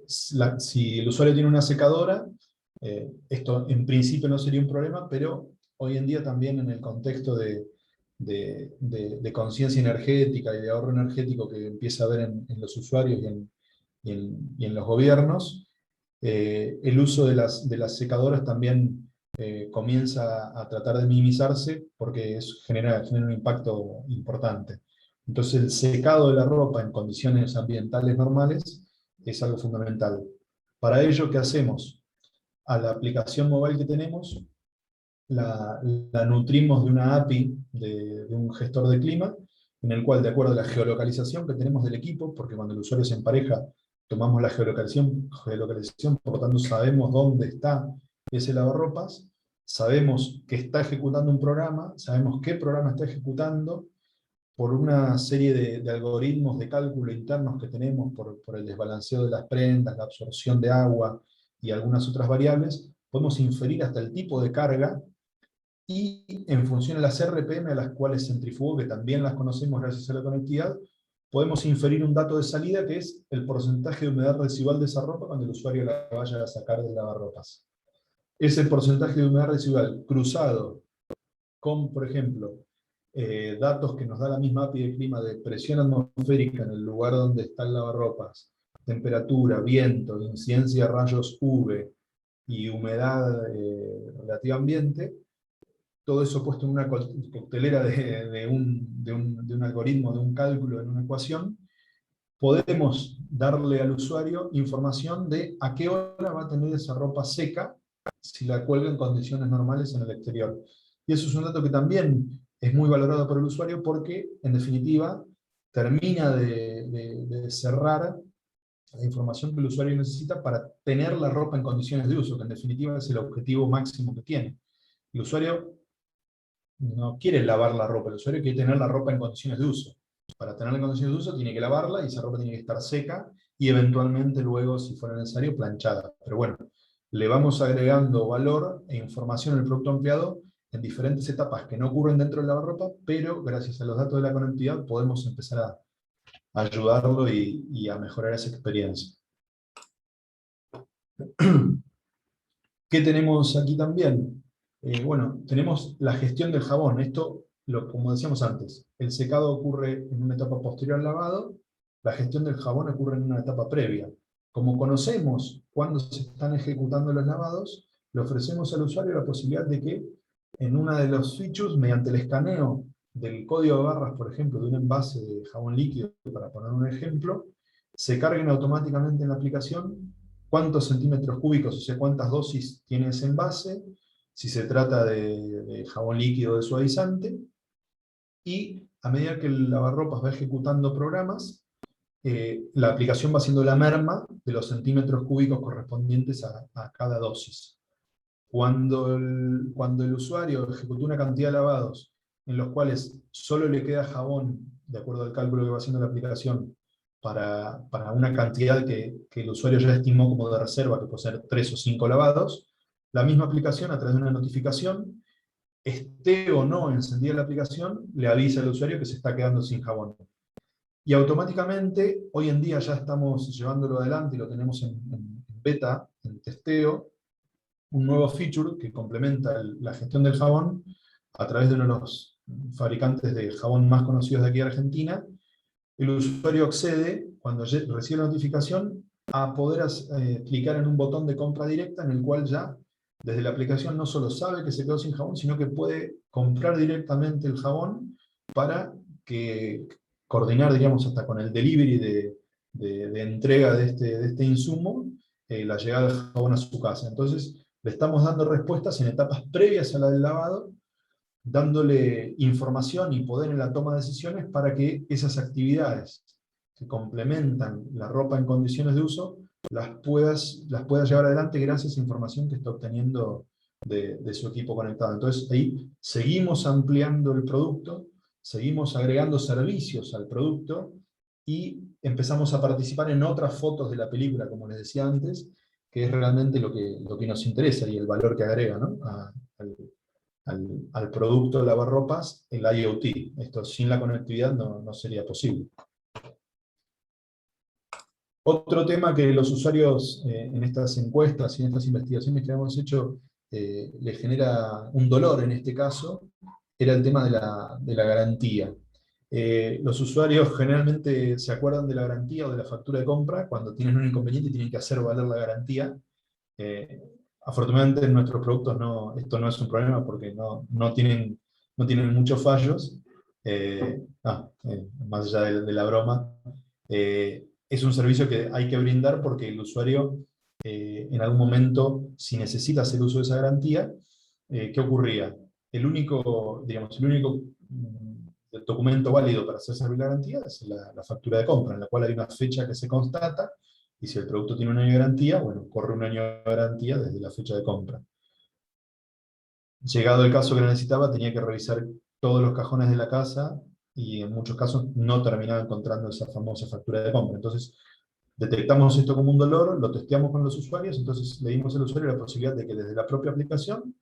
Si el usuario tiene una secadora, esto en principio no sería un problema, pero hoy en día también en el contexto de de conciencia energética y de ahorro energético que empieza a haber en los usuarios y en los gobiernos, el uso de las secadoras también comienza a tratar de minimizarse porque genera un impacto importante. Entonces el secado de la ropa en condiciones ambientales normales es algo fundamental. Para ello, ¿qué hacemos? A la aplicación móvil que tenemos, la nutrimos de una API de un gestor de clima, en el cual, de acuerdo a la geolocalización que tenemos del equipo, porque cuando el usuario se empareja, tomamos la geolocalización, por lo tanto sabemos dónde está ese lavarropas, sabemos que está ejecutando un programa, sabemos qué programa está ejecutando, por una serie de algoritmos de cálculo internos que tenemos por el desbalanceo de las prendas, la absorción de agua y algunas otras variables, podemos inferir hasta el tipo de carga, y en función de las RPM a las cuales centrifugó, que también las conocemos gracias a la conectividad, podemos inferir un dato de salida que es el porcentaje de humedad residual de esa ropa cuando el usuario la vaya a sacar del lavarropas. Ese porcentaje de humedad residual cruzado con, por ejemplo, datos que nos da la misma API de clima de presión atmosférica en el lugar donde está el lavarropas, temperatura, viento, incidencia de rayos UV y humedad relativa ambiente, todo eso puesto en una coctelera de un algoritmo, de un cálculo, en una ecuación, podemos darle al usuario información de a qué hora va a tener esa ropa seca si la cuelga en condiciones normales en el exterior. Y eso es un dato que también es muy valorado por el usuario porque, en definitiva, termina de cerrar la información que el usuario necesita para tener la ropa en condiciones de uso, que en definitiva es el objetivo máximo que tiene. El usuario no quiere lavar la ropa, el usuario quiere tener la ropa en condiciones de uso. Para tenerla en condiciones de uso tiene que lavarla y esa ropa tiene que estar seca y eventualmente luego, si fuera necesario, planchada. Pero bueno, le vamos agregando valor e información al producto empleado en diferentes etapas que no ocurren dentro del lavarropa, pero gracias a los datos de la conectividad podemos empezar a ayudarlo y a mejorar esa experiencia. ¿Qué tenemos aquí también? Bueno, tenemos la gestión del jabón. Esto, como decíamos antes, el secado ocurre en una etapa posterior al lavado, la gestión del jabón ocurre en una etapa previa. Como conocemos cuándo se están ejecutando los lavados, le ofrecemos al usuario la posibilidad de que en una de los features, mediante el escaneo del código de barras, por ejemplo, de un envase de jabón líquido, para poner un ejemplo, se carguen automáticamente en la aplicación cuántos centímetros cúbicos, o sea, cuántas dosis tiene ese envase, si se trata de jabón líquido de suavizante, y a medida que el lavarropas va ejecutando programas, la aplicación va haciendo la merma de los centímetros cúbicos correspondientes a cada dosis. Cuando el usuario ejecutó una cantidad de lavados en los cuales solo le queda jabón, de acuerdo al cálculo que va haciendo la aplicación, para una cantidad que el usuario ya estimó como de reserva, que puede ser 3 o 5 lavados, la misma aplicación, a través de una notificación, esté o no encendida la aplicación, le avisa al usuario que se está quedando sin jabón. Y automáticamente, hoy en día ya estamos llevándolo adelante y lo tenemos en beta, en testeo, un nuevo feature que complementa la gestión del jabón a través de uno de los fabricantes de jabón más conocidos de aquí de Argentina. El usuario accede, cuando recibe la notificación, a poder clicar en un botón de compra directa en el cual ya, desde la aplicación, no solo sabe que se quedó sin jabón, sino que puede comprar directamente el jabón para coordinar, digamos, hasta con el delivery de entrega de este insumo, la llegada del jabón a su casa. Entonces, le estamos dando respuestas en etapas previas a la del lavado, dándole información y poder en la toma de decisiones para que esas actividades que complementan la ropa en condiciones de uso las pueda llevar adelante gracias a información que está obteniendo de su equipo conectado. Entonces ahí seguimos ampliando el producto, seguimos agregando servicios al producto y empezamos a participar en otras fotos de la película, como les decía antes, que es realmente lo que nos interesa y el valor que agrega, ¿no? al producto de lavarropas, el IoT. Esto sin la conectividad no sería posible. Otro tema que los usuarios en estas encuestas y en estas investigaciones que hemos hecho les genera un dolor en este caso, era el tema de la garantía. Los usuarios generalmente se acuerdan de la garantía o de la factura de compra cuando tienen un inconveniente y tienen que hacer valer la garantía. Eh, Afortunadamente en nuestros productos esto no es un problema porque no tienen muchos fallos. Más allá de la broma, es un servicio que hay que brindar porque el usuario en algún momento, si necesita hacer uso de esa garantía, ¿qué ocurría? El documento válido para hacer servir la garantía es la factura de compra, en la cual hay una fecha que se constata, y si el producto tiene un año de garantía, bueno, corre un año de garantía desde la fecha de compra. Llegado el caso que lo necesitaba, tenía que revisar todos los cajones de la casa, y en muchos casos no terminaba encontrando esa famosa factura de compra. Entonces, detectamos esto como un dolor, lo testeamos con los usuarios, entonces le dimos al usuario la posibilidad de que desde la propia aplicación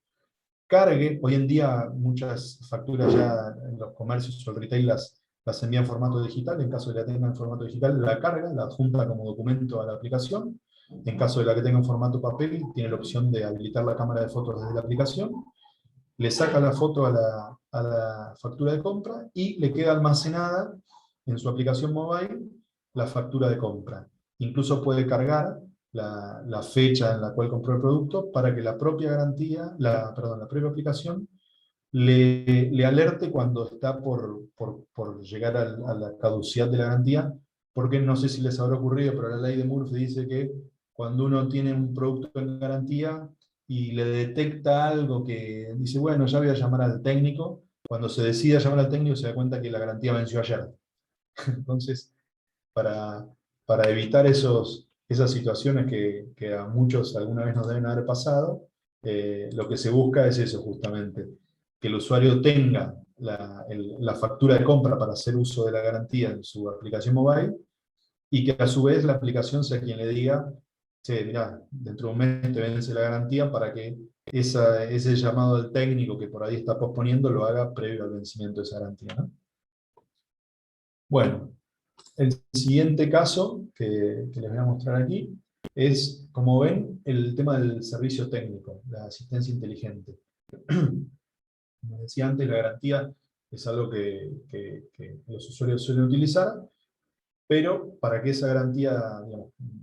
cargue. Hoy en día muchas facturas ya en los comercios o el retail las envía en formato digital. En caso de que la tenga en formato digital, la carga, la adjunta como documento a la aplicación. En caso de la que tenga en formato papel, tiene la opción de habilitar la cámara de fotos desde la aplicación, le saca la foto a la factura de compra y le queda almacenada en su aplicación mobile la factura de compra. Incluso puede cargar la fecha en la cual compró el producto para que la propia garantía, la propia aplicación le alerte cuando está por llegar a la caducidad de la garantía, porque no sé si les habrá ocurrido, pero la ley de Murphy dice que cuando uno tiene un producto en garantía y le detecta algo que dice, bueno, ya voy a llamar al técnico, cuando se decide a llamar al técnico se da cuenta que la garantía venció ayer. Entonces, para, para evitar esas situaciones que a muchos alguna vez nos deben haber pasado, lo que se busca es eso justamente, que el usuario tenga la factura de compra para hacer uso de la garantía en su aplicación mobile, y que a su vez la aplicación sea quien le diga, che, mirá, dentro de un mes te vence la garantía, para que ese llamado al técnico que por ahí está posponiendo lo haga previo al vencimiento de esa garantía, ¿no? Bueno, el siguiente caso que les voy a mostrar aquí es, como ven, el tema del servicio técnico, la asistencia inteligente. Como decía antes, la garantía es algo que los usuarios suelen utilizar, pero para que esa garantía,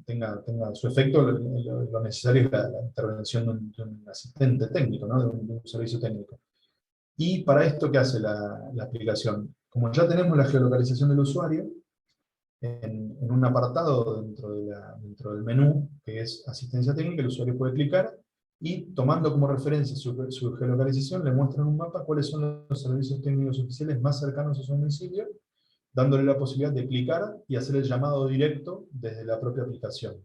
digamos, tenga su efecto, lo necesario es la intervención de un asistente técnico, ¿no? De un servicio técnico. Y para esto, ¿qué hace la aplicación? Como ya tenemos la geolocalización del usuario, en un apartado dentro del menú, que es asistencia técnica, el usuario puede clicar y, tomando como referencia su geolocalización, le muestran un mapa cuáles son los servicios técnicos oficiales más cercanos a su domicilio, dándole la posibilidad de clicar y hacer el llamado directo desde la propia aplicación.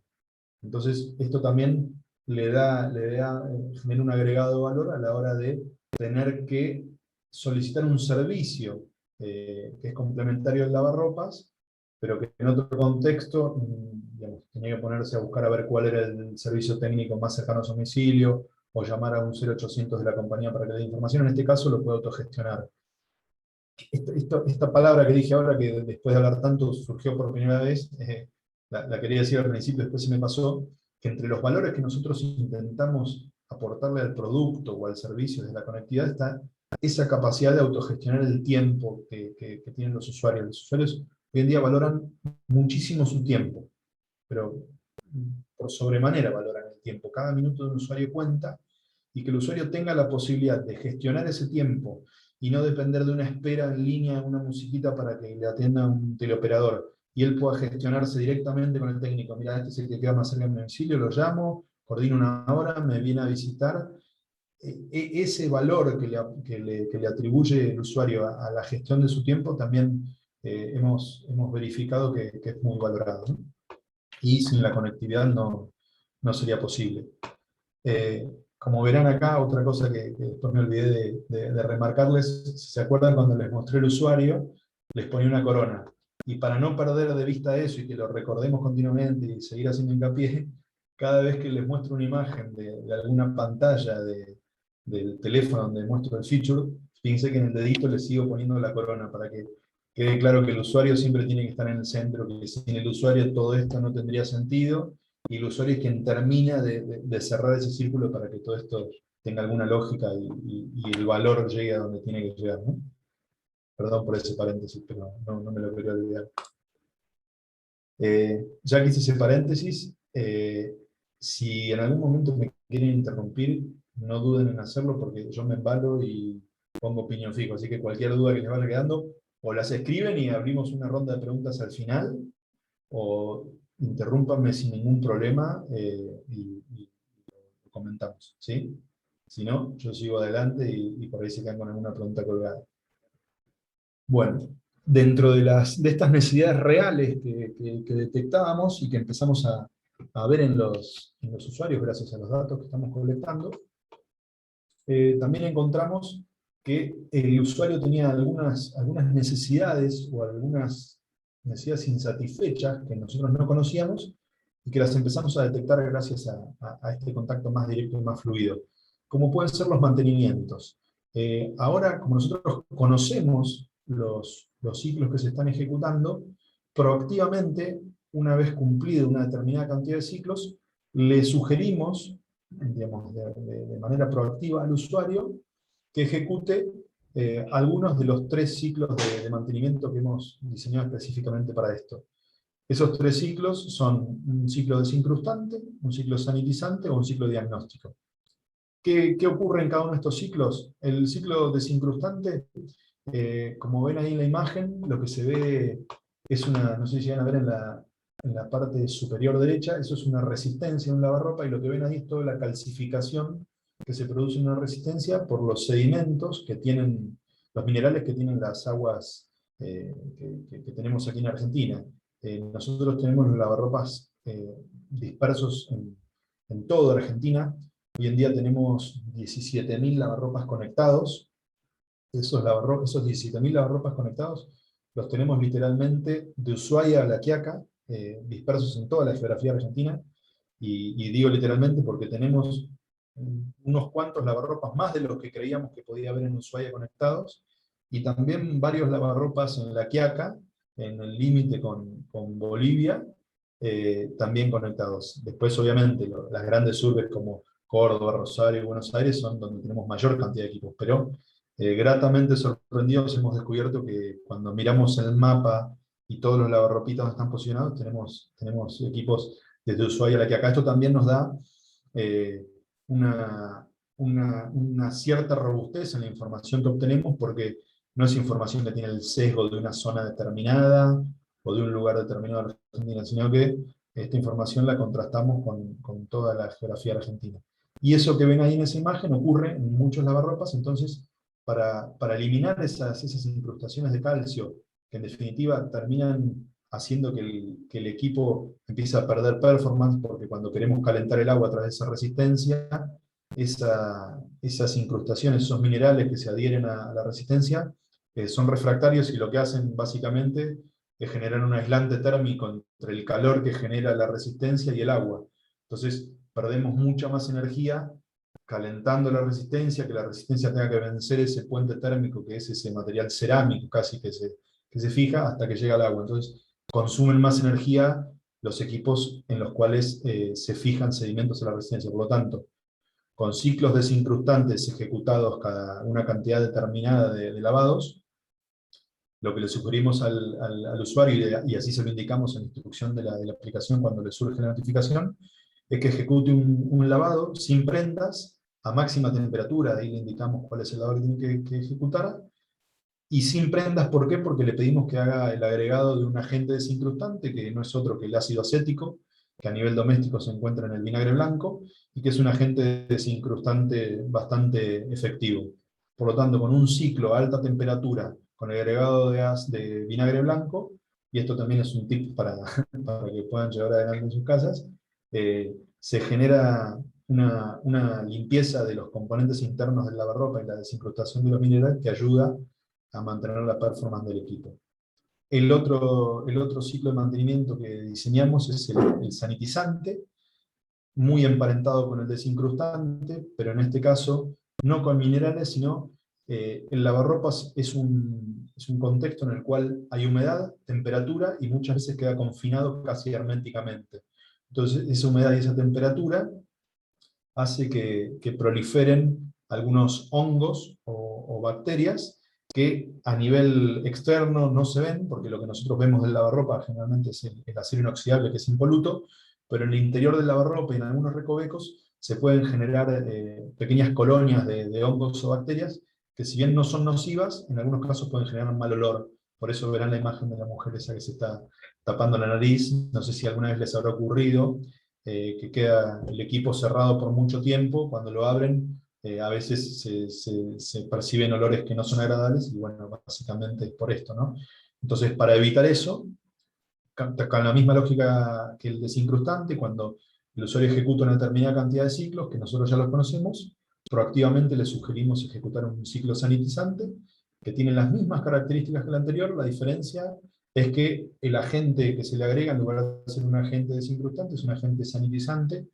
Entonces, esto también genera un agregado valor a la hora de tener que solicitar un servicio que es complementario al lavarropas, pero que en otro contexto, digamos, tenía que ponerse a buscar a ver cuál era el servicio técnico más cercano a su domicilio, o llamar a un 0800 de la compañía para que le dé información. En este caso lo puede autogestionar. Esta palabra que dije ahora, que después de hablar tanto surgió por primera vez, la quería decir al principio, después se me pasó, que entre los valores que nosotros intentamos aportarle al producto o al servicio de la conectividad está esa capacidad de autogestionar el tiempo que tienen los usuarios. Los usuarios hoy en día valoran muchísimo su tiempo, pero por sobremanera valoran el tiempo. Cada minuto de un usuario cuenta, y que el usuario tenga la posibilidad de gestionar ese tiempo y no depender de una espera en línea, una musiquita para que le atienda un teleoperador, y él pueda gestionarse directamente con el técnico. Mira, este es el que queda más cerca de mi domicilio, lo llamo, coordino una hora, me viene a visitar. Ese valor que le atribuye el usuario a la gestión de su tiempo también hemos verificado que es muy valorado, ¿no? Y sin la conectividad no sería posible. Como verán acá, otra cosa que después me olvidé de remarcarles, si se acuerdan cuando les mostré el usuario, les ponía una corona. Y para no perder de vista eso y que lo recordemos continuamente y seguir haciendo hincapié, cada vez que les muestro una imagen de alguna pantalla del teléfono donde muestro el feature, fíjense que en el dedito les sigo poniendo la corona para que quede claro que el usuario siempre tiene que estar en el centro, que sin el usuario todo esto no tendría sentido, y el usuario es quien termina de cerrar ese círculo para que todo esto tenga alguna lógica y el valor llegue a donde tiene que llegar, ¿no? Perdón por ese paréntesis, pero no me lo quería olvidar. Ya que hice ese paréntesis, si en algún momento me quieren interrumpir, no duden en hacerlo porque yo me embalo y pongo opinión fijo. Así que cualquier duda que les vaya quedando, o las escriben y abrimos una ronda de preguntas al final, o interrúmpanme sin ningún problema y lo comentamos, ¿sí? Si no, yo sigo adelante y por ahí se quedan con alguna pregunta colgada. Bueno, dentro de estas necesidades reales que detectábamos y que empezamos a ver en los usuarios gracias a los datos que estamos colectando, también encontramos que el usuario tenía algunas necesidades o algunas necesidades insatisfechas que nosotros no conocíamos y que las empezamos a detectar gracias a este contacto más directo y más fluido, como pueden ser los mantenimientos. Ahora, como nosotros conocemos los ciclos que se están ejecutando, proactivamente, una vez cumplido una determinada cantidad de ciclos, le sugerimos, digamos, de manera proactiva al usuario que ejecute algunos de los 3 ciclos de mantenimiento que hemos diseñado específicamente para esto. Esos 3 ciclos son un ciclo desincrustante, un ciclo sanitizante o un ciclo diagnóstico. ¿Qué ocurre en cada uno de estos ciclos? El ciclo desincrustante, como ven ahí en la imagen, lo que se ve es una, no sé si van a ver en la parte superior derecha, eso es una resistencia en un lavarropa, y lo que ven ahí es toda la calcificación que se produce en una resistencia por los sedimentos que tienen, los minerales que tienen las aguas que tenemos aquí en Argentina. Nosotros tenemos los lavarropas dispersos en toda Argentina. Hoy en día tenemos 17.000 lavarropas conectados. Esos 17.000 lavarropas conectados los tenemos literalmente de Ushuaia a La Quiaca, dispersos en toda la geografía argentina, y digo literalmente porque tenemos unos cuantos lavarropas más de los que creíamos que podía haber en Ushuaia conectados, y también varios lavarropas en La Quiaca, en el límite con Bolivia, también conectados. Después, obviamente, las grandes urbes como Córdoba, Rosario y Buenos Aires son donde tenemos mayor cantidad de equipos, pero gratamente sorprendidos hemos descubierto que cuando miramos el mapa y todos los lavarropitas están posicionados, tenemos equipos desde Ushuaia a La Quiaca. Esto también nos da una cierta robustez en la información que obtenemos, porque no es información que tiene el sesgo de una zona determinada o de un lugar determinado de Argentina, sino que esta información la contrastamos con toda la geografía argentina. Y eso que ven ahí en esa imagen ocurre en muchos lavarropas. Entonces, para eliminar esas incrustaciones de calcio, que en definitiva terminan haciendo que el equipo empiece a perder performance, porque cuando queremos calentar el agua a través de esa resistencia, esas incrustaciones, esos minerales que se adhieren a la resistencia, son refractarios, y lo que hacen básicamente es generar un aislante térmico entre el calor que genera la resistencia y el agua. Entonces perdemos mucha más energía calentando la resistencia, que la resistencia tenga que vencer ese puente térmico, que es ese material cerámico casi que se fija hasta que llega al agua. Entonces consumen más energía los equipos en los cuales se fijan sedimentos en la resistencia. Por lo tanto, con ciclos desincrustantes ejecutados cada una cantidad determinada de lavados, lo que le sugerimos al usuario, y así se lo indicamos en la instrucción de la aplicación cuando le surge la notificación, es que ejecute un lavado sin prendas, a máxima temperatura. Ahí le indicamos cuál es el lavado que tiene que ejecutar, y sin prendas. ¿Por qué? Porque le pedimos que haga el agregado de un agente desincrustante, que no es otro que el ácido acético, que a nivel doméstico se encuentra en el vinagre blanco, y que es un agente desincrustante bastante efectivo. Por lo tanto, con un ciclo a alta temperatura, con el agregado de vinagre blanco, y esto también es un tip para que puedan llevar adelante en sus casas, se genera una limpieza de los componentes internos del lavarropa y la desincrustación de los minerales, que ayuda a mantener la performance del equipo. El otro ciclo de mantenimiento que diseñamos es el sanitizante, muy emparentado con el desincrustante, pero en este caso no con minerales, sino el lavarropas es un contexto en el cual hay humedad, temperatura, y muchas veces queda confinado casi herméticamente. Entonces esa humedad y esa temperatura hace que proliferen algunos hongos o bacterias que a nivel externo no se ven, porque lo que nosotros vemos del lavarropa generalmente es el acero inoxidable, que es impoluto, pero en el interior del lavarropa y en algunos recovecos se pueden generar pequeñas colonias de hongos o bacterias que, si bien no son nocivas, en algunos casos pueden generar un mal olor. Por eso verán la imagen de la mujer esa que se está tapando la nariz. No sé si alguna vez les habrá ocurrido que queda el equipo cerrado por mucho tiempo. Cuando lo abren, a veces se perciben olores que no son agradables, y bueno, básicamente es por esto, ¿no? Entonces, para evitar eso, con la misma lógica que el desincrustante, cuando el usuario ejecuta una determinada cantidad de ciclos, que nosotros ya los conocemos, proactivamente le sugerimos ejecutar un ciclo sanitizante, que tiene las mismas características que el anterior. La diferencia es que el agente que se le agrega, en lugar de ser un agente desincrustante, es un agente sanitizante,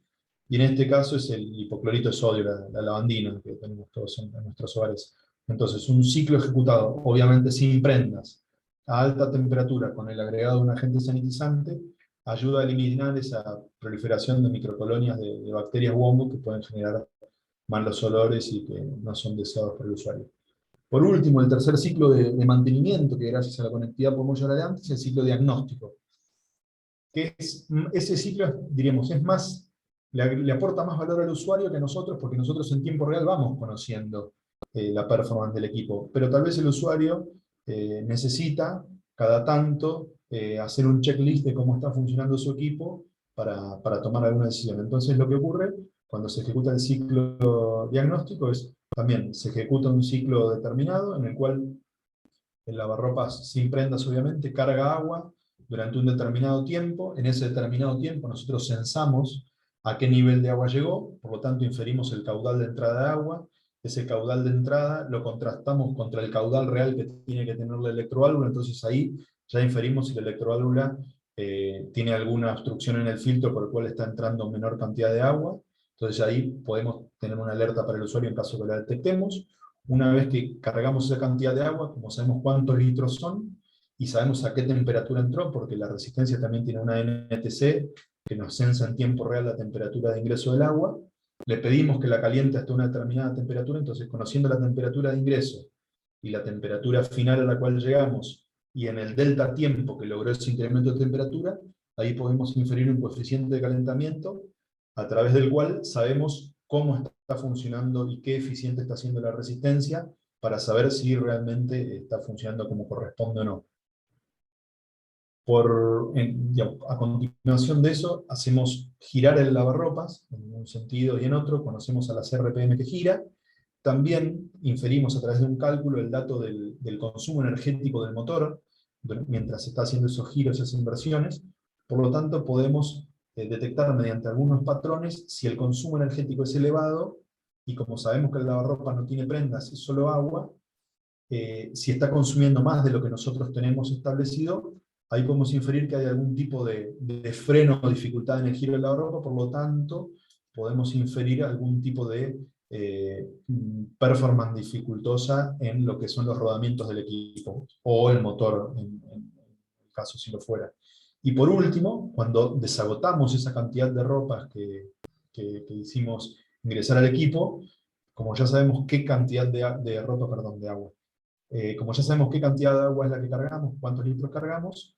y en este caso es el hipoclorito de sodio, la lavandina, que tenemos todos en nuestros hogares. Entonces, un ciclo ejecutado, obviamente sin prendas, a alta temperatura, con el agregado de un agente sanitizante, ayuda a eliminar esa proliferación de microcolonias de bacterias u hongos que pueden generar malos olores y que no son deseados por el usuario. Por último, el tercer ciclo de mantenimiento, que gracias a la conectividad podemos llevar adelante, es el ciclo diagnóstico. Que es, ese ciclo, diríamos, es más, le aporta más valor al usuario que a nosotros, porque nosotros en tiempo real vamos conociendo la performance del equipo. Pero tal vez el usuario necesita cada tanto hacer un checklist de cómo está funcionando su equipo para tomar alguna decisión. Entonces lo que ocurre cuando se ejecuta el ciclo diagnóstico es, también se ejecuta un ciclo determinado en el cual el lavarropas sin prendas obviamente carga agua durante un determinado tiempo. En ese determinado tiempo nosotros censamos a qué nivel de agua llegó, por lo tanto inferimos el caudal de entrada de agua. Ese caudal de entrada lo contrastamos contra el caudal real que tiene que tener la electroválvula, entonces ahí ya inferimos si la electroválvula tiene alguna obstrucción en el filtro por el cual está entrando menor cantidad de agua. Entonces ahí podemos tener una alerta para el usuario en caso que la detectemos. Una vez que cargamos esa cantidad de agua, como sabemos cuántos litros son, y sabemos a qué temperatura entró, porque la resistencia también tiene una NTC que nos censa en tiempo real la temperatura de ingreso del agua, le pedimos que la caliente hasta una determinada temperatura. Entonces, conociendo la temperatura de ingreso y la temperatura final a la cual llegamos, y en el delta tiempo que logró ese incremento de temperatura, ahí podemos inferir un coeficiente de calentamiento a través del cual sabemos cómo está funcionando y qué eficiente está siendo la resistencia, para saber si realmente está funcionando como corresponde o no. A continuación de eso, hacemos girar el lavarropas, en un sentido y en otro, conocemos a la CRPM que gira. También inferimos a través de un cálculo el dato del consumo energético del motor, mientras se está haciendo esos giros, esas inversiones. Por lo tanto, podemos detectar mediante algunos patrones si el consumo energético es elevado, y como sabemos que el lavarropa no tiene prendas, es solo agua, si está consumiendo más de lo que nosotros tenemos establecido, ahí podemos inferir que hay algún tipo de freno o dificultad en el giro del lavarropa. Por lo tanto, podemos inferir algún tipo de performance dificultosa en lo que son los rodamientos del equipo, o el motor, en el caso si lo fuera. Y por último, cuando desagotamos esa cantidad de ropas que hicimos ingresar al equipo, como ya sabemos qué cantidad de ropa, perdón, de agua, como ya sabemos qué cantidad de agua es la que cargamos, cuántos litros cargamos,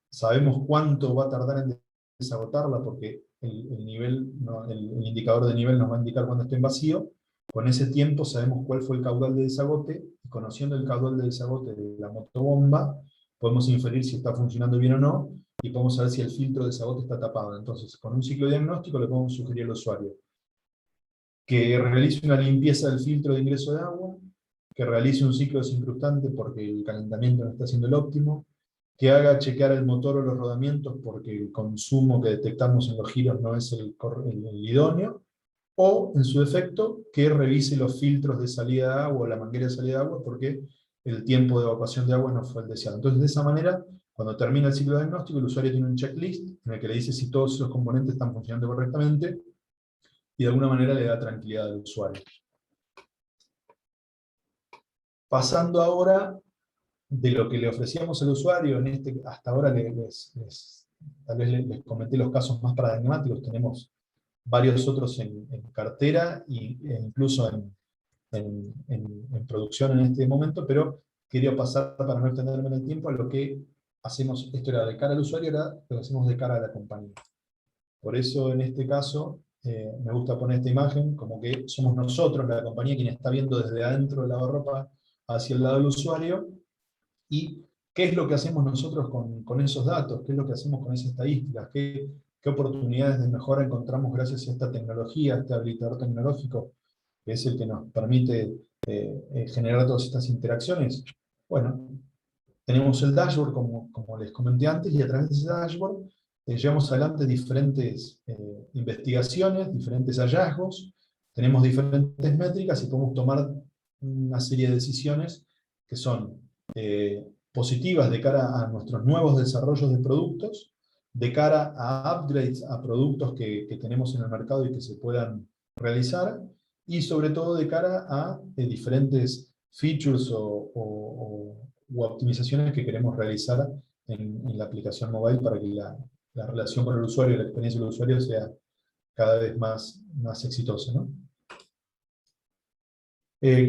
sabemos cuánto va a tardar en desagotarla, porque el nivel, el indicador de nivel nos va a indicar cuando esté en vacío. Con ese tiempo sabemos cuál fue el caudal de desagote, y conociendo el caudal de desagote de la motobomba, podemos inferir si está funcionando bien o no, y podemos saber si el filtro de desagote está tapado. Entonces, con un ciclo diagnóstico le podemos sugerir al usuario que realice una limpieza del filtro de ingreso de agua, que realice un ciclo desincrustante porque el calentamiento no está siendo el óptimo, que haga chequear el motor o los rodamientos porque el consumo que detectamos en los giros no es el idóneo, o en su defecto, que revise los filtros de salida de agua o la manguera de salida de agua porque el tiempo de evacuación de agua no fue el deseado. Entonces, de esa manera, cuando termina el ciclo diagnóstico, el usuario tiene un checklist en el que le dice si todos esos componentes están funcionando correctamente, y de alguna manera le da tranquilidad al usuario. Pasando ahora de lo que le ofrecíamos al usuario, hasta ahora tal vez les comenté los casos más paradigmáticos. Tenemos varios otros en cartera e incluso en producción en este momento, pero quería pasar, para no extenderme en el tiempo, a lo que hacemos. Esto era de cara al usuario, ahora lo hacemos de cara a la compañía. Por eso en este caso me gusta poner esta imagen como que somos nosotros, la compañía, quien está viendo desde adentro del lavarropa hacia el lado del usuario, y qué es lo que hacemos nosotros con esos datos, qué es lo que hacemos con esas estadísticas, qué oportunidades de mejora encontramos gracias a esta tecnología, a este habilitador tecnológico, que es el que nos permite generar todas estas interacciones. Bueno, tenemos el dashboard, como les comenté antes, y a través de ese dashboard llevamos adelante diferentes investigaciones, diferentes hallazgos, tenemos diferentes métricas y podemos tomar una serie de decisiones que son positivas de cara a nuestros nuevos desarrollos de productos, de cara a upgrades a productos que tenemos en el mercado y que se puedan realizar, y sobre todo de cara a diferentes features o optimizaciones que queremos realizar en la aplicación mobile para que la relación con el usuario y la experiencia del usuario sea cada vez más exitosa, ¿no?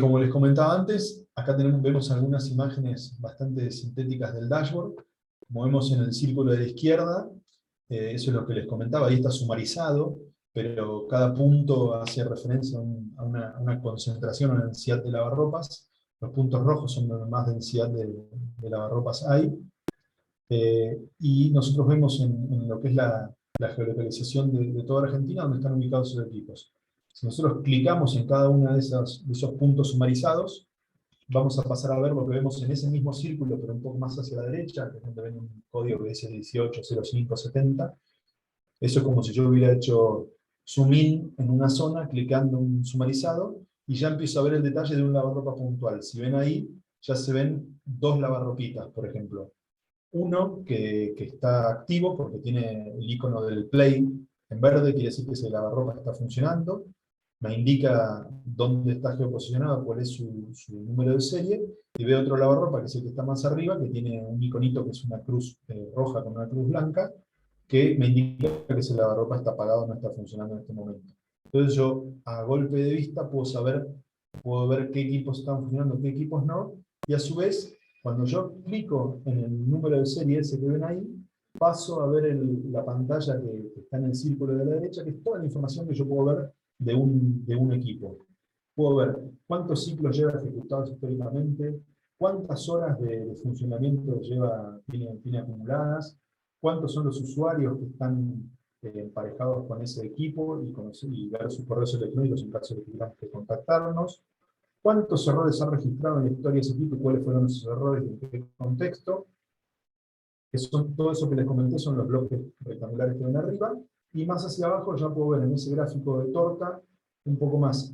Como les comentaba antes, acá vemos algunas imágenes bastante sintéticas del dashboard. Como vemos en el círculo de la izquierda, eso es lo que les comentaba, ahí está sumarizado, pero cada punto hace referencia a una concentración o una densidad de lavarropas. Los puntos rojos son donde más densidad de lavarropas hay. Y nosotros vemos en lo que es la geolocalización de toda Argentina, donde están ubicados esos equipos. Si nosotros clicamos en cada uno de esos puntos sumarizados, vamos a pasar a ver lo que vemos en ese mismo círculo, pero un poco más hacia la derecha, que es donde ven un código que dice 180570. Eso es como si yo hubiera hecho zoom in en una zona, clicando en sumarizado, y ya empiezo a ver el detalle de un lavarropa puntual. Si ven ahí, ya se ven dos lavarropitas, por ejemplo. Uno que está activo porque tiene el icono del play en verde, quiere decir que ese lavarropa está funcionando, me indica dónde está geoposicionado, cuál es su número de serie, y veo otro lavarropa, que es el que está más arriba, que tiene un iconito que es una cruz roja con una cruz blanca, que me indica que ese lavarropa está apagado, no está funcionando en este momento. Entonces yo, a golpe de vista, puedo ver qué equipos están funcionando, qué equipos no, y a su vez, cuando yo clico en el número de serie ese que ven ahí, paso a ver la pantalla que está en el círculo de la derecha, que es toda la información que yo puedo ver de un equipo. Puedo ver cuántos ciclos lleva ejecutados históricamente, cuántas horas de funcionamiento tiene acumuladas, cuántos son los usuarios que están emparejados con ese equipo y ver sus correos electrónicos en caso de que tengamos que contactarnos, cuántos errores han registrado en la historia de ese equipo y cuáles fueron esos errores y en qué contexto. Todo eso que les comenté son los bloques rectangulares que ven arriba, y más hacia abajo ya puedo ver en ese gráfico de torta un poco más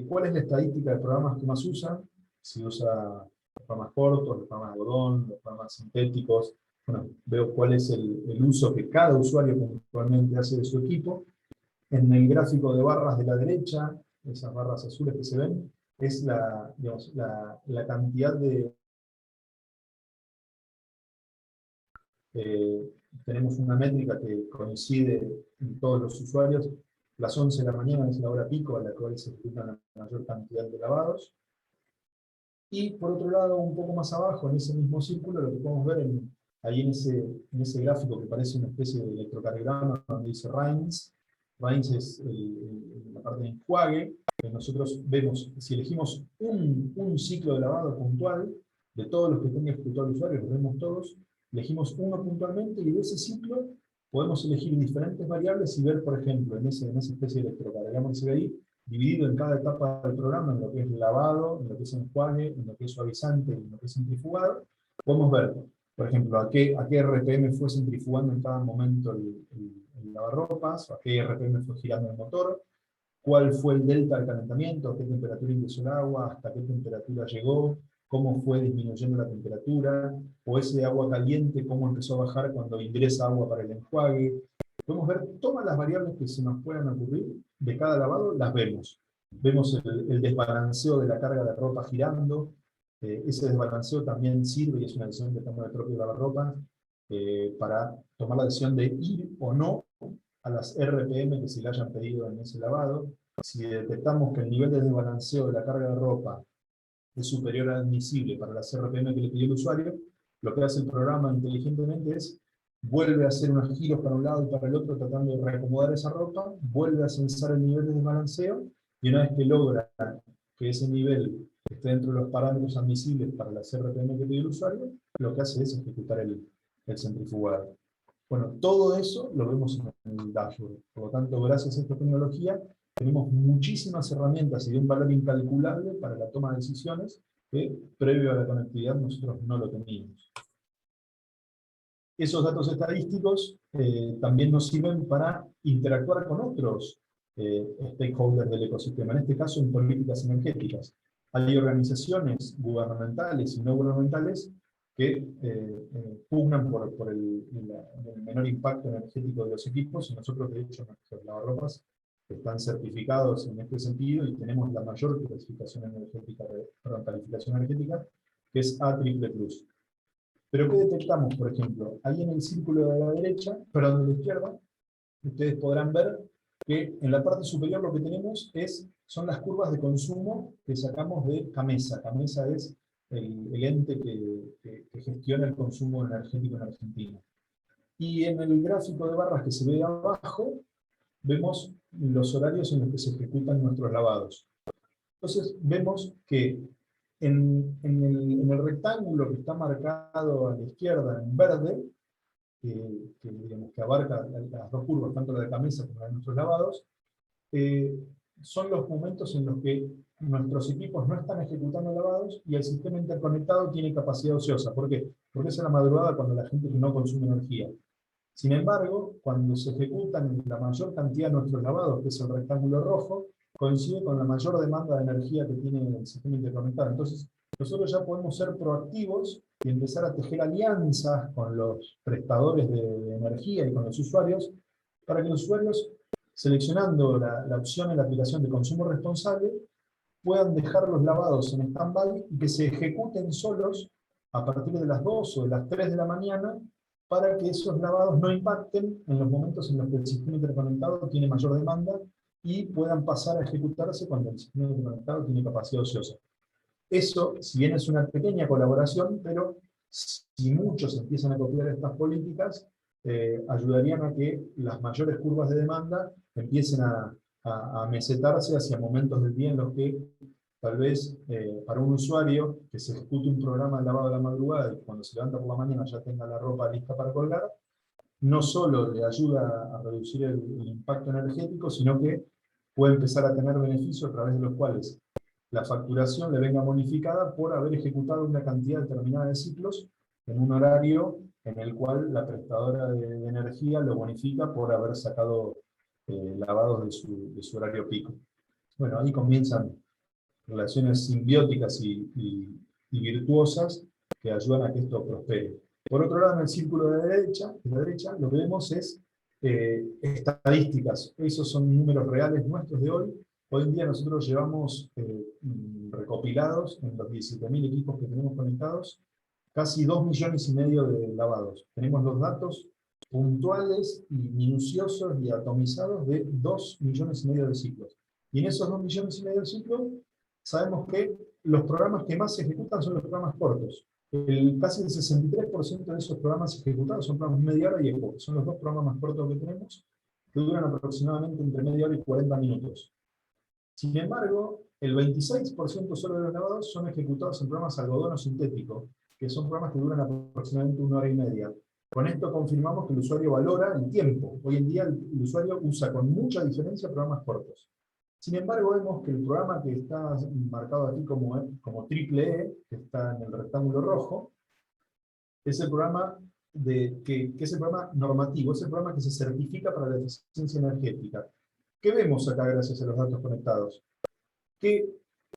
cuál es la estadística de programas que más usan, si usa los programas cortos, los programas de algodón, los programas sintéticos. Bueno, veo cuál es el uso que cada usuario puntualmente hace de su equipo. En el gráfico de barras de la derecha, esas barras azules que se ven, es la cantidad de... tenemos una métrica que coincide en todos los usuarios. Las 11 de la mañana es la hora pico a la cual se ejecutan la mayor cantidad de lavados. Y por otro lado, un poco más abajo, en ese mismo círculo, lo que podemos ver ahí en ese gráfico que parece una especie de electrocardiograma, donde dice RAINS. RAINS es la parte de enjuague, que nosotros vemos, si elegimos un ciclo de lavado puntual, de todos los que tenga ejecutado el usuario, los vemos todos, elegimos uno puntualmente, y de ese ciclo podemos elegir diferentes variables y ver, por ejemplo, en esa especie de electrocardiograma que se ve ahí, dividido en cada etapa del programa, en lo que es lavado, en lo que es enjuague, en lo que es suavizante, en lo que es centrifugado, podemos ver, por ejemplo, a qué RPM fue centrifugando en cada momento el lavarropas, a qué RPM fue girando el motor, cuál fue el delta de calentamiento, a qué temperatura ingresó el agua, hasta qué temperatura llegó, cómo fue disminuyendo la temperatura, o ese agua caliente, cómo empezó a bajar cuando ingresa agua para el enjuague. Podemos ver todas las variables que se nos puedan ocurrir de cada lavado, las vemos. Vemos el desbalanceo de la carga de ropa girando. Ese desbalanceo también sirve, y es una decisión que toma el propio lavarropa, para tomar la decisión de ir o no a las RPM que se le hayan pedido en ese lavado. Si detectamos que el nivel de desbalanceo de la carga de ropa es superior al admisible para las RPM que le pidió el usuario, lo que hace el programa inteligentemente es vuelve a hacer unos giros para un lado y para el otro tratando de reacomodar esa ropa, vuelve a censar el nivel de desbalanceo, y una vez que logra que ese nivel esté dentro de los parámetros admisibles para las RPM que pidió el usuario, lo que hace es ejecutar el centrifugado. Bueno, todo eso lo vemos en el dashboard. Por lo tanto, gracias a esta tecnología, tenemos muchísimas herramientas y de un valor incalculable para la toma de decisiones que, previo a la conectividad, nosotros no lo teníamos. Esos datos estadísticos también nos sirven para interactuar con otros stakeholders del ecosistema, en este caso en políticas energéticas. Hay organizaciones gubernamentales y no gubernamentales que pugnan por el menor impacto energético de los equipos, y nosotros, de hecho, nuestros lavarropas están certificados en este sentido y tenemos la mayor clasificación energética, calificación energética, que es A++. Pero ¿qué detectamos, por ejemplo? Ahí en el círculo de la derecha, perdón, de la izquierda, ustedes podrán ver que en la parte superior lo que tenemos son las curvas de consumo que sacamos de CAMESA. CAMESA es el ente que gestiona el consumo energético en Argentina. Y en el gráfico de barras que se ve abajo, vemos los horarios en los que se ejecutan nuestros lavados. Entonces vemos que en el rectángulo que está marcado a la izquierda en verde, digamos, que abarca las dos curvas, tanto la de CAMESA como la de nuestros lavados, son los momentos en los que nuestros equipos no están ejecutando lavados y el sistema interconectado tiene capacidad ociosa. ¿Por qué? Porque es a la madrugada cuando la gente no consume energía. Sin embargo, cuando se ejecutan la mayor cantidad de nuestros lavados, que es el rectángulo rojo, coincide con la mayor demanda de energía que tiene el sistema interconectado. Entonces, nosotros ya podemos ser proactivos y empezar a tejer alianzas con los prestadores de energía y con los usuarios, para que los usuarios, seleccionando la opción en la aplicación de consumo responsable, puedan dejar los lavados en stand-by y que se ejecuten solos a partir de las 2 o de las 3 de la mañana, para que esos lavados no impacten en los momentos en los que el sistema interconectado tiene mayor demanda y puedan pasar a ejecutarse cuando el sistema interconectado tiene capacidad ociosa. Eso, si bien es una pequeña colaboración, pero si muchos empiezan a copiar estas políticas, ayudarían a que las mayores curvas de demanda empiecen a mesetarse hacia momentos del día en los que tal vez para un usuario que se ejecute un programa de lavado de la madrugada y cuando se levanta por la mañana ya tenga la ropa lista para colgar, no solo le ayuda a reducir el impacto energético, sino que puede empezar a tener beneficios a través de los cuales la facturación le venga bonificada por haber ejecutado una cantidad determinada de ciclos en un horario en el cual la prestadora de energía lo bonifica por haber sacado lavados de su horario pico. Bueno, ahí comienzan relaciones simbióticas y virtuosas que ayudan a que esto prospere. Por otro lado, en el círculo de la derecha lo que vemos es estadísticas. Esos son números reales nuestros de hoy. Hoy en día nosotros llevamos recopilados en los 17.000 equipos que tenemos conectados casi 2,5 millones de lavados. Tenemos los datos puntuales y minuciosos y atomizados de 2,5 millones de ciclos. Y en esos 2,5 millones de ciclos sabemos que los programas que más se ejecutan son los programas cortos. Casi el 63% de esos programas ejecutados son programas media hora y eco. Son los dos programas más cortos que tenemos, que duran aproximadamente entre media hora y 40 minutos. Sin embargo, el 26% solo de los lavados son ejecutados en programas algodón o sintético, que son programas que duran aproximadamente 1 hora y media. Con esto confirmamos que el usuario valora el tiempo. Hoy en día el usuario usa con mucha diferencia programas cortos. Sin embargo, vemos que el programa que está marcado aquí como triple E, que está en el rectángulo rojo, es el programa que es el programa normativo, es el programa que se certifica para la eficiencia energética. ¿Qué vemos acá gracias a los datos conectados? Que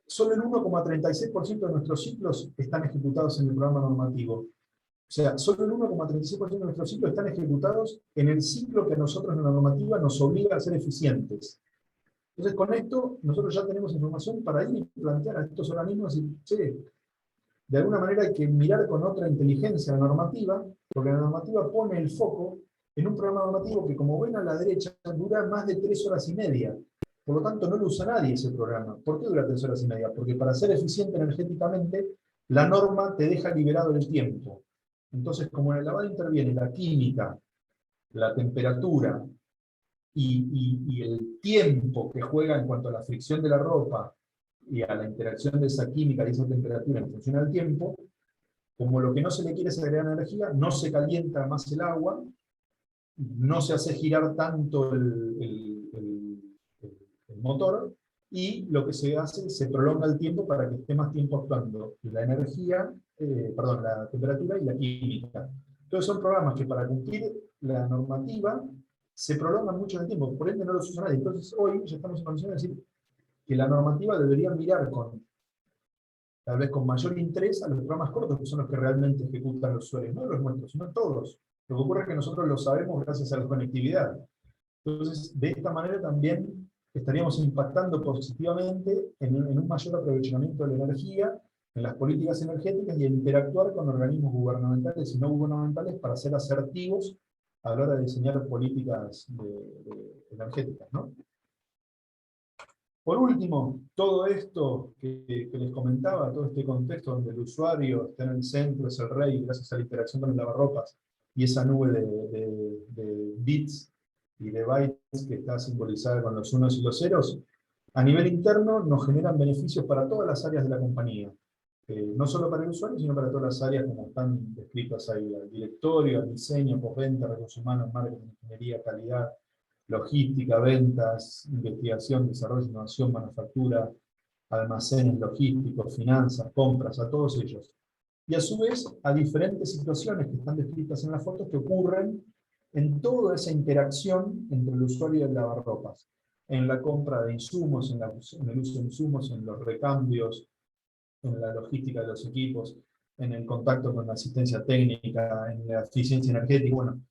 solo el 1,36% de nuestros ciclos están ejecutados en el programa normativo. O sea, solo el 1,36% de nuestros ciclos están ejecutados en el ciclo que a nosotros en la normativa nos obliga a ser eficientes. Entonces, con esto, nosotros ya tenemos información para ir y plantear a estos organismos y decir, che, de alguna manera hay que mirar con otra inteligencia la normativa, porque la normativa pone el foco en un programa normativo que, como ven a la derecha, dura más de 3 horas y media. Por lo tanto, no lo usa nadie ese programa. ¿Por qué dura 3 horas y media? Porque para ser eficiente energéticamente, la norma te deja liberado el tiempo. Entonces, como en el lavado interviene la química, la temperatura y el tiempo que juega en cuanto a la fricción de la ropa y a la interacción de esa química y esa temperatura en función del tiempo, como lo que no se le quiere es agregar energía, no se calienta más el agua, no se hace girar tanto el motor, y lo que se hace, se prolonga el tiempo para que esté más tiempo actuando la energía, la temperatura y la química. Entonces son programas que para cumplir la normativa se prolongan mucho en el tiempo, por ende no los usa nadie. Entonces hoy ya estamos en condiciones de decir que la normativa debería mirar tal vez con mayor interés a los programas cortos, que son los que realmente ejecutan los usuarios, no los nuestros, sino todos. Lo que ocurre es que nosotros lo sabemos gracias a la conectividad. Entonces, de esta manera también estaríamos impactando positivamente en un mayor aprovechamiento de la energía, en las políticas energéticas y en interactuar con organismos gubernamentales y no gubernamentales para ser asertivos a la hora de diseñar políticas energéticas, ¿no? Por último, todo esto que les comentaba, todo este contexto donde el usuario está en el centro, es el rey, gracias a la interacción con el lavarropas, y esa nube de bits y de bytes que está simbolizada con los unos y los ceros, a nivel interno nos generan beneficios para todas las áreas de la compañía. No solo para el usuario, sino para todas las áreas como están descritas ahí, al directorio, al diseño, postventa, recursos humanos, marketing, ingeniería, calidad, logística, ventas, investigación, desarrollo, innovación, manufactura, almacenes logísticos, finanzas, compras, a todos ellos. Y a su vez a diferentes situaciones que están descritas en las fotos que ocurren en toda esa interacción entre el usuario y el lavarropas. En la compra de insumos, en el uso de insumos, en los recambios, en la logística de los equipos, en el contacto con la asistencia técnica, en la eficiencia energética. Bueno,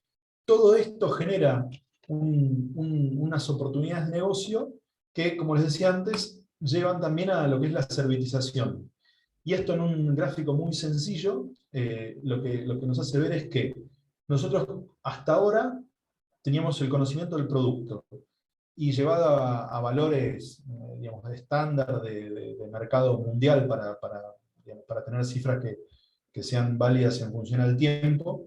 todo esto genera unas oportunidades de negocio que, como les decía antes, llevan también a lo que es la servitización. Y esto en un gráfico muy sencillo, lo que nos hace ver es que nosotros hasta ahora teníamos el conocimiento del producto, y llevado a valores digamos, estándar de mercado mundial para tener cifras que sean válidas en función al tiempo,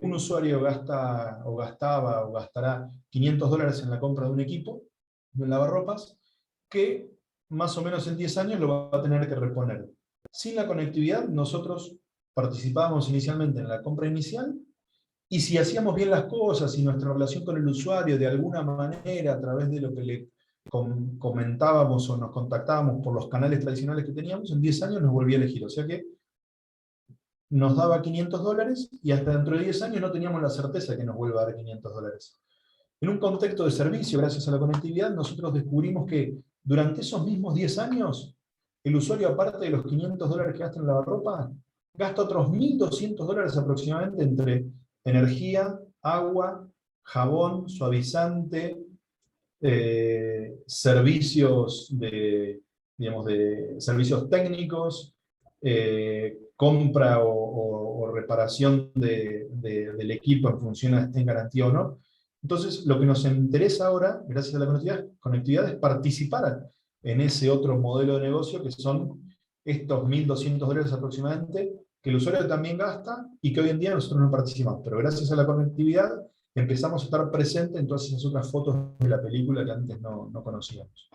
un usuario gasta o gastaba o gastará $500 en la compra de un equipo, de un lavarropas, que más o menos en 10 años lo va a tener que reponer. Sin la conectividad, nosotros participábamos inicialmente en la compra inicial, y si hacíamos bien las cosas y nuestra relación con el usuario de alguna manera a través de lo que le comentábamos o nos contactábamos por los canales tradicionales que teníamos, en 10 años nos volvía a elegir. O sea que nos daba $500 y hasta dentro de 10 años no teníamos la certeza de que nos vuelva a dar $500. En un contexto de servicio, gracias a la conectividad, nosotros descubrimos que durante esos mismos 10 años, el usuario, aparte de los $500 que gasta en lavarropa, gasta otros $1.200 aproximadamente entre energía, agua, jabón, suavizante, servicios digamos, de servicios técnicos, compra o reparación del equipo en función a esté en garantía o no. Entonces, lo que nos interesa ahora, gracias a la conectividad, es participar en ese otro modelo de negocio que son estos $1.200 aproximadamente, que el usuario también gasta y que hoy en día nosotros no participamos. Pero gracias a la conectividad empezamos a estar presentes en todas esas otras fotos de la película que antes no conocíamos.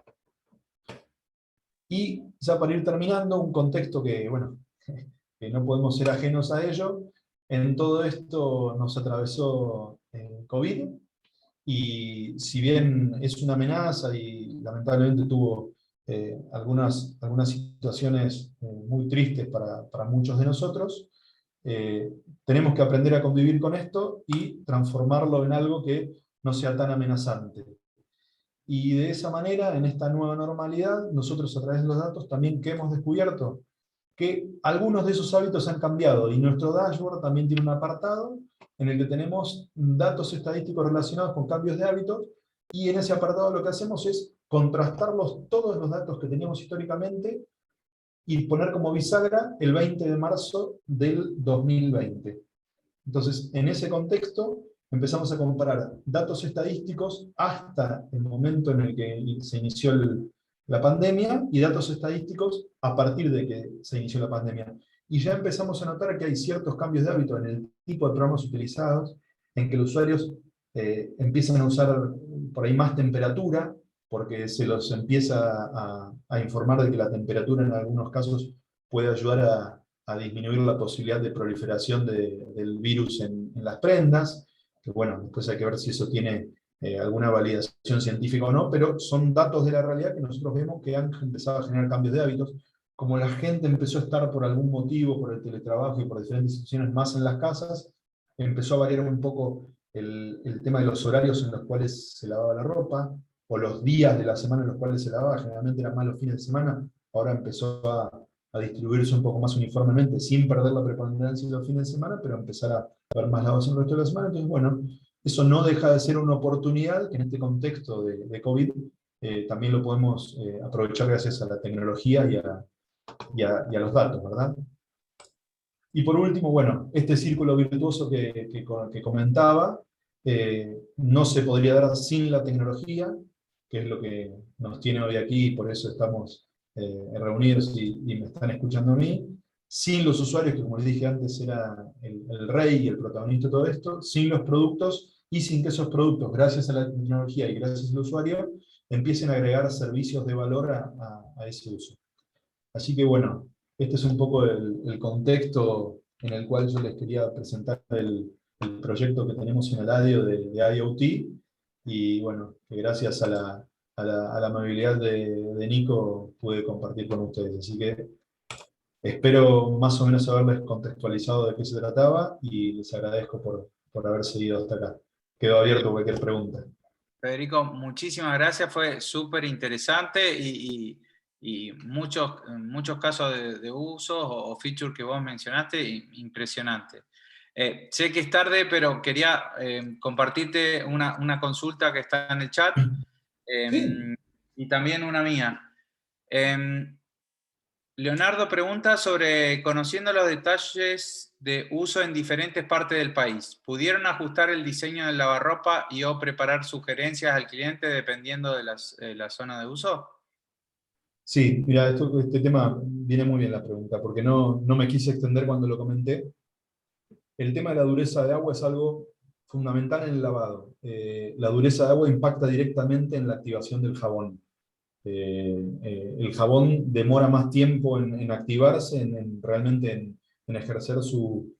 Y ya para ir terminando, un contexto que, bueno, que no podemos ser ajenos a ello. En todo esto nos atravesó COVID, y si bien es una amenaza y lamentablemente tuvo algunas situaciones muy tristes para muchos de nosotros, tenemos que aprender a convivir con esto y transformarlo en algo que no sea tan amenazante. Y de esa manera, en esta nueva normalidad, nosotros a través de los datos también que hemos descubierto que algunos de esos hábitos han cambiado, y nuestro dashboard también tiene un apartado en el que tenemos datos estadísticos relacionados con cambios de hábitos, y en ese apartado lo que hacemos es contrastarlos todos los datos que teníamos históricamente y poner como bisagra el 20 de marzo del 2020. Entonces, en ese contexto, empezamos a comparar datos estadísticos hasta el momento en el que se inició la pandemia, y datos estadísticos a partir de que se inició la pandemia. Y ya empezamos a notar que hay ciertos cambios de hábito en el tipo de programas utilizados, en que los usuarios empiezan a usar por ahí más temperatura, porque se los empieza a informar de que la temperatura en algunos casos puede ayudar a disminuir la posibilidad de proliferación del virus en las prendas, que bueno, después hay que ver si eso tiene alguna validación científica o no, pero son datos de la realidad que nosotros vemos que han empezado a generar cambios de hábitos. Como la gente empezó a estar por algún motivo, por el teletrabajo y por diferentes situaciones más en las casas, empezó a variar un poco el tema de los horarios en los cuales se lavaba la ropa, o los días de la semana en los cuales se lavaba, generalmente eran más los fines de semana, ahora empezó a distribuirse un poco más uniformemente, sin perder la preponderancia de los fines de semana, pero empezar a haber más lavas en el resto de la semana. Entonces, bueno, eso no deja de ser una oportunidad que en este contexto de COVID también lo podemos aprovechar gracias a la tecnología y a los datos, ¿verdad? Y por último, bueno, este círculo virtuoso que comentaba, no se podría dar sin la tecnología, que es lo que nos tiene hoy aquí, y por eso estamos reunidos y me están escuchando a mí, sin los usuarios, que como les dije antes era el rey y el protagonista de todo esto, sin los productos, y sin que esos productos, gracias a la tecnología y gracias al usuario, empiecen a agregar servicios de valor a ese uso. Así que bueno, este es un poco el contexto en el cual yo les quería presentar el proyecto que tenemos en el ADIO de IoT, y bueno, que gracias a la amabilidad de Nico pude compartir con ustedes. Así que espero más o menos haberles contextualizado de qué se trataba, y les agradezco por haber seguido hasta acá. Quedo abierto a cualquier pregunta. Federico, muchísimas gracias, fue súper interesante y muchos casos de uso o features que vos mencionaste, impresionante. Sé que es tarde, pero quería compartirte una consulta que está en el chat, Sí. y también una mía. Leonardo pregunta sobre conociendo los detalles de uso en diferentes partes del país. ¿Pudieron ajustar el diseño del lavarropa y o preparar sugerencias al cliente dependiendo de la zona de uso? Sí, mira, este tema viene muy bien la pregunta, porque no me quise extender cuando lo comenté. El tema de la dureza de agua es algo fundamental en el lavado. La dureza de agua impacta directamente en la activación del jabón. El jabón demora más tiempo en activarse, realmente en ejercer su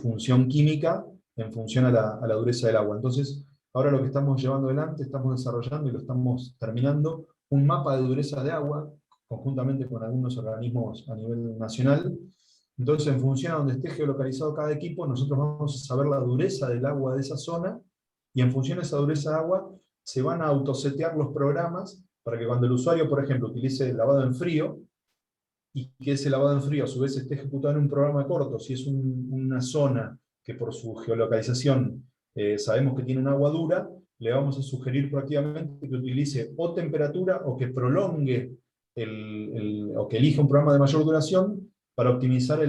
función química en función a la dureza del agua. Entonces, ahora lo que estamos llevando adelante, estamos desarrollando y lo estamos terminando, un mapa de dureza de agua, conjuntamente con algunos organismos a nivel nacional. Entonces, en función a donde esté geolocalizado cada equipo, nosotros vamos a saber la dureza del agua de esa zona, y en función a esa dureza de agua, se van a autosetear los programas para que cuando el usuario, por ejemplo, utilice el lavado en frío, y que ese lavado en frío a su vez esté ejecutado en un programa corto, si es una zona que por su geolocalización sabemos que tiene un agua dura, le vamos a sugerir proactivamente que utilice o temperatura, o que prolongue o que elija un programa de mayor duración para optimizar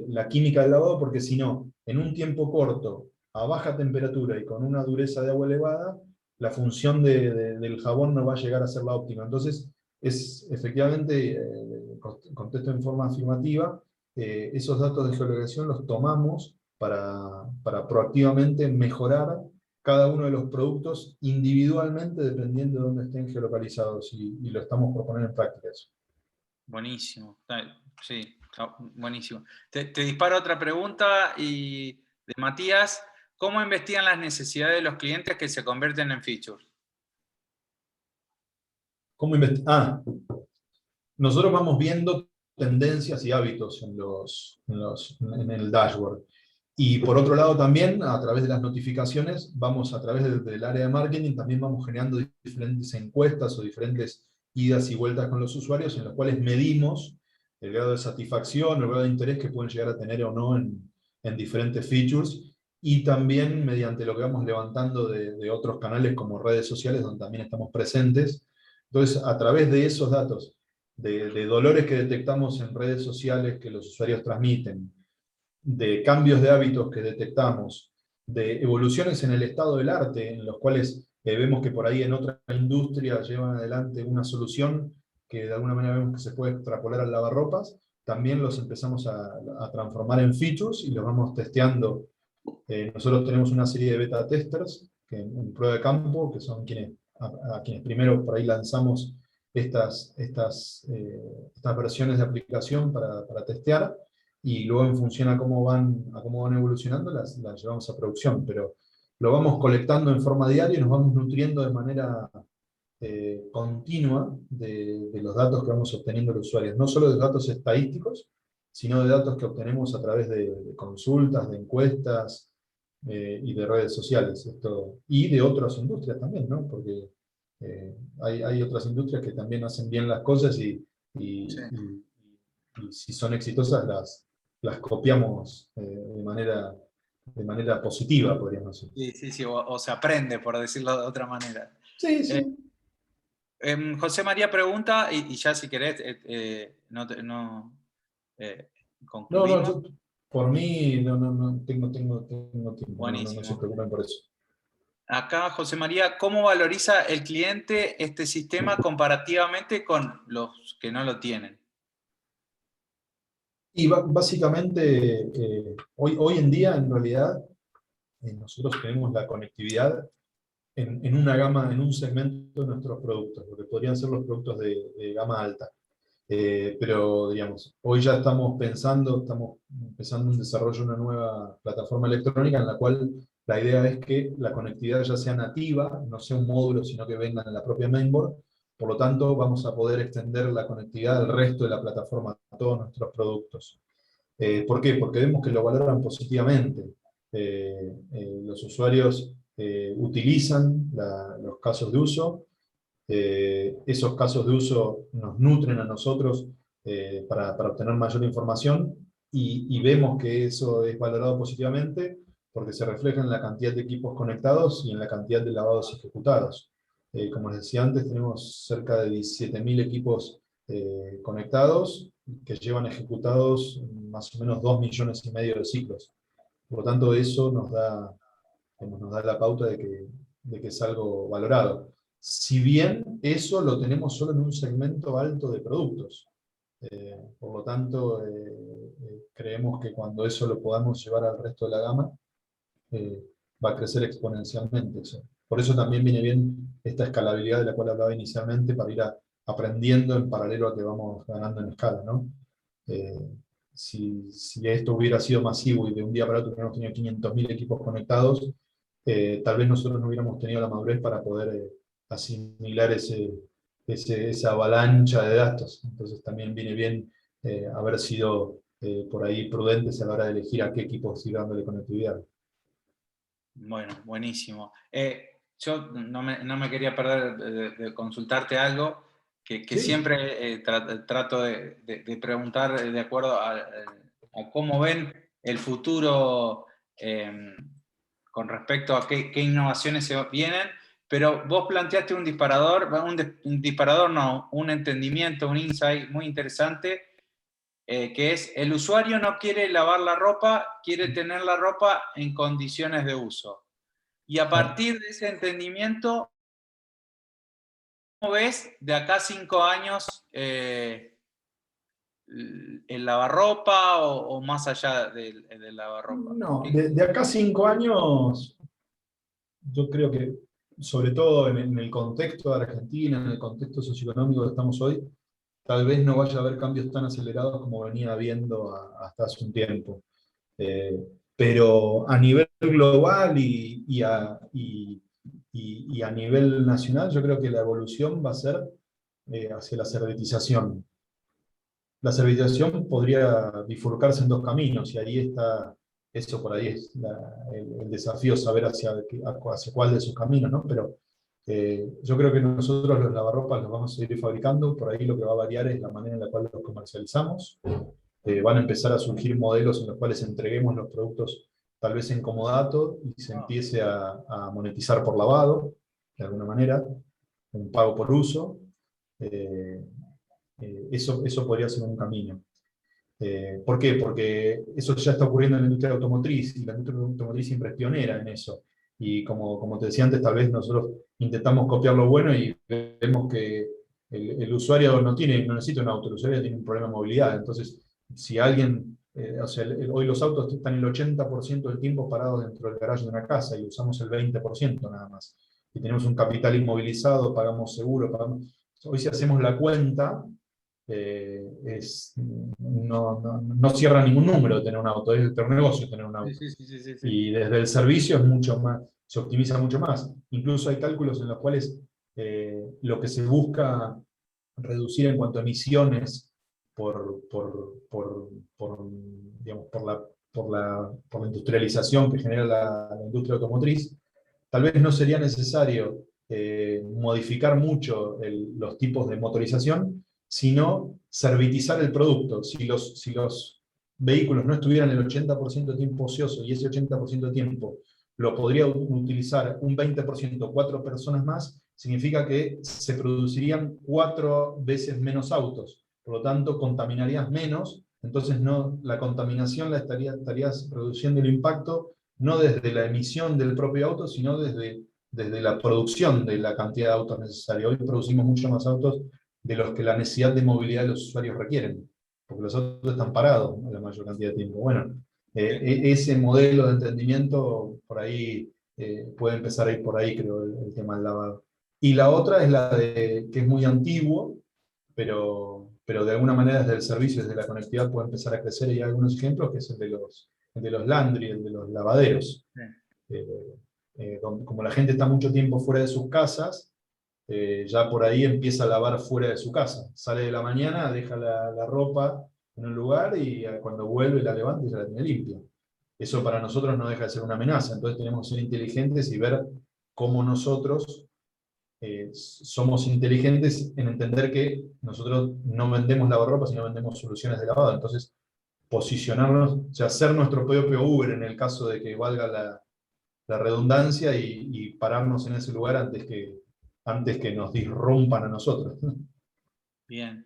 la química del lavado, porque si no, en un tiempo corto, a baja temperatura y con una dureza de agua elevada, la función del jabón no va a llegar a ser la óptima. Entonces, es efectivamente, contesto en forma afirmativa, esos datos de geolocalización los tomamos para proactivamente mejorar cada uno de los productos individualmente dependiendo de dónde estén geolocalizados, y lo estamos por poner en práctica eso. Buenísimo, sí, buenísimo. Te disparo otra pregunta de Matías. ¿Cómo investigan las necesidades de los clientes que se convierten en features? Nosotros vamos viendo tendencias y hábitos en el dashboard. Y por otro lado también, a través de las notificaciones, vamos a través del área de marketing, también vamos generando diferentes encuestas o diferentes idas y vueltas con los usuarios, en las cuales medimos el grado de satisfacción, el grado de interés que pueden llegar a tener o no en diferentes features, y también mediante lo que vamos levantando de otros canales como redes sociales, donde también estamos presentes. Entonces, a través de esos datos, de dolores que detectamos en redes sociales que los usuarios transmiten, de cambios de hábitos que detectamos, de evoluciones en el estado del arte, en los cuales vemos que por ahí en otra industria llevan adelante una solución que de alguna manera vemos que se puede extrapolar al lavarropas, también los empezamos a transformar en features y los vamos testeando. Nosotros tenemos una serie de beta testers que en prueba de campo, que son quienes, a quienes primero por ahí lanzamos estas versiones de aplicación para testear, y luego en función a cómo van evolucionando las llevamos a producción, pero lo vamos colectando en forma diaria y nos vamos nutriendo de manera continua de los datos que vamos obteniendo de los usuarios, no solo de datos estadísticos, sino de datos que obtenemos a través de consultas, de encuestas y de redes sociales. Y de otras industrias también, ¿no? Porque hay otras industrias que también hacen bien las cosas Sí. y si son exitosas las copiamos de manera positiva, podríamos decir. Sí, sí, sí, o se aprende, por decirlo de otra manera. Sí, Eh, sí. José María pregunta, y ya si querés, No, no, concluimos. por mí no tengo tiempo, no se Buenísimo. preocupen por eso. Acá, José María, ¿cómo valoriza el cliente este sistema comparativamente con los que no lo tienen? Y básicamente, hoy en día, en realidad, nosotros tenemos la conectividad en una gama, en un segmento de nuestros productos, lo que podrían ser los productos de gama alta. Pero, digamos, hoy ya estamos empezando un desarrollo de una nueva plataforma electrónica en la cual la idea es que la conectividad ya sea nativa, no sea un módulo, sino que venga en la propia mainboard. Por lo tanto, vamos a poder extender la conectividad al resto de la plataforma, a todos nuestros productos. ¿Por qué? Porque vemos que lo valoran positivamente. Los usuarios utilizan los casos de uso. Esos casos de uso nos nutren a nosotros para obtener mayor información y vemos que eso es valorado positivamente porque se refleja en la cantidad de equipos conectados y en la cantidad de lavados ejecutados. Como les decía antes, tenemos cerca de 17.000 equipos conectados que llevan ejecutados más o menos 2,5 millones de ciclos. Por lo tanto, eso nos da la pauta de que es algo valorado. Si bien eso lo tenemos solo en un segmento alto de productos. Por lo tanto, creemos que cuando eso lo podamos llevar al resto de la gama, eh, va a crecer exponencialmente eso. Por eso también viene bien esta escalabilidad de la cual hablaba inicialmente, para ir aprendiendo en paralelo a que vamos ganando en escala, ¿no? Eh, si esto hubiera sido masivo y de un día para otro hubiéramos tenido 500.000 equipos conectados, tal vez nosotros no hubiéramos tenido la madurez para poder asimilar esa avalancha de datos. Entonces también viene bien haber sido por ahí prudentes a la hora de elegir a qué equipos ir dándole conectividad. Bueno, buenísimo. Yo no me quería perder de consultarte algo que Sí. siempre trato de preguntar de acuerdo a cómo ven el futuro con respecto a qué innovaciones se vienen, pero vos planteaste un disparador, un disparador no, un entendimiento, un insight muy interesante, que es el usuario no quiere lavar la ropa, quiere tener la ropa en condiciones de uso. Y a partir de ese entendimiento, ¿cómo ves de acá a 5 años el lavarropa o más allá del lavarropa? No, de acá a 5 años, yo creo que, sobre todo en el contexto de Argentina, en el contexto socioeconómico que estamos hoy, tal vez no vaya a haber cambios tan acelerados como venía habiendo hasta hace un tiempo. Eh, pero a nivel global y a nivel nacional, yo creo que la evolución va a ser hacia la servitización. La servitización podría bifurcarse en dos caminos, y ahí está, eso por ahí es el desafío, saber hacia cuál de esos caminos, ¿no? Pero yo creo que nosotros los lavarropas los vamos a seguir fabricando, por ahí lo que va a variar es la manera en la cual los comercializamos. Van a empezar a surgir modelos en los cuales entreguemos los productos tal vez en comodato y se empiece a monetizar por lavado, de alguna manera, un pago por uso. Eso podría ser un camino. ¿Por qué? Porque eso ya está ocurriendo en la industria automotriz, y la industria automotriz siempre es pionera en eso. Y como te decía antes, tal vez nosotros intentamos copiar lo bueno y vemos que el usuario no necesita un auto, el usuario tiene un problema de movilidad. Entonces, si alguien, o sea, hoy los autos están el 80% del tiempo parados dentro del garaje de una casa y usamos el 20% nada más. Y tenemos un capital inmovilizado, pagamos seguro, pagamos... Hoy si hacemos la cuenta, no cierra ningún número tener un auto, es tener un negocio tener un Sí, auto. sí, sí, sí, sí, sí. Y desde el servicio es mucho más, se optimiza mucho más. Incluso hay cálculos en los cuales lo que se busca reducir en cuanto a emisiones digamos, por la industrialización que genera la industria automotriz, tal vez no sería necesario modificar mucho los tipos de motorización, sino servitizar el producto. Si los vehículos no estuvieran el 80% de tiempo ocioso y ese 80% de tiempo lo podría utilizar un 20%, 4 personas más, significa que se producirían 4 veces menos autos. Por lo tanto, contaminarías menos. Entonces, la contaminación estarías reduciendo el impacto no desde la emisión del propio auto, sino desde la producción de la cantidad de autos necesarios. Hoy producimos mucho más autos de los que la necesidad de movilidad de los usuarios requieren, porque los autos están parados la mayor cantidad de tiempo. Bueno, ese modelo de entendimiento por ahí puede empezar a ir por ahí, creo, el tema del lavado. Y la otra es la de que es muy antiguo, pero de alguna manera desde el servicio, desde la conectividad puede empezar a crecer. Y hay algunos ejemplos, que es el de los landry, el de los lavaderos. Sí. Como la gente está mucho tiempo fuera de sus casas, ya por ahí empieza a lavar fuera de su casa. Sale de la mañana, deja la ropa en un lugar y cuando vuelve la levanta y ya la tiene limpia. Eso para nosotros no deja de ser una amenaza. Entonces tenemos que ser inteligentes y ver cómo nosotros somos inteligentes en entender que nosotros no vendemos lavarropa, sino vendemos soluciones de lavado. Entonces, posicionarnos, o sea, hacer nuestro propio Uber en el caso de que valga la redundancia y pararnos en ese lugar antes que nos disrumpan a nosotros. Bien.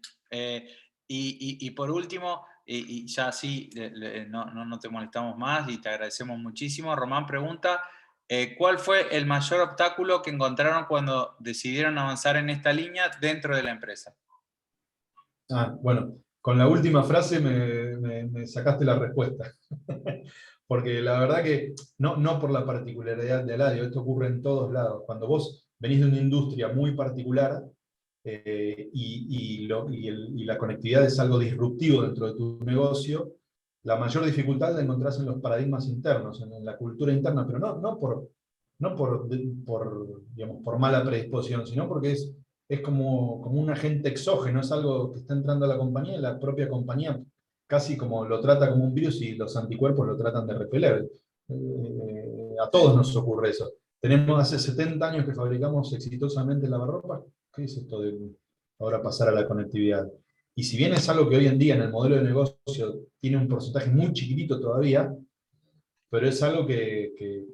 Y por último, y ya así no te molestamos más y te agradecemos muchísimo, Román pregunta, ¿cuál fue el mayor obstáculo que encontraron cuando decidieron avanzar en esta línea dentro de la empresa? Bueno, con la última frase me sacaste la respuesta. Porque la verdad que no por la particularidad de Aladio, esto ocurre en todos lados. Cuando vos venís de una industria muy particular y la conectividad es algo disruptivo dentro de tu negocio, la mayor dificultad la encontrás en los paradigmas internos, en la cultura interna, pero digamos, por mala predisposición, sino porque es como un agente exógeno, es algo que está entrando a la compañía y la propia compañía casi como lo trata como un virus y los anticuerpos lo tratan de repeler. A todos nos ocurre eso. Tenemos hace 70 años que fabricamos exitosamente lavarropas. ¿Qué es esto de ahora pasar a la conectividad? Y si bien es algo que hoy en día en el modelo de negocio tiene un porcentaje muy chiquitito todavía, pero es algo que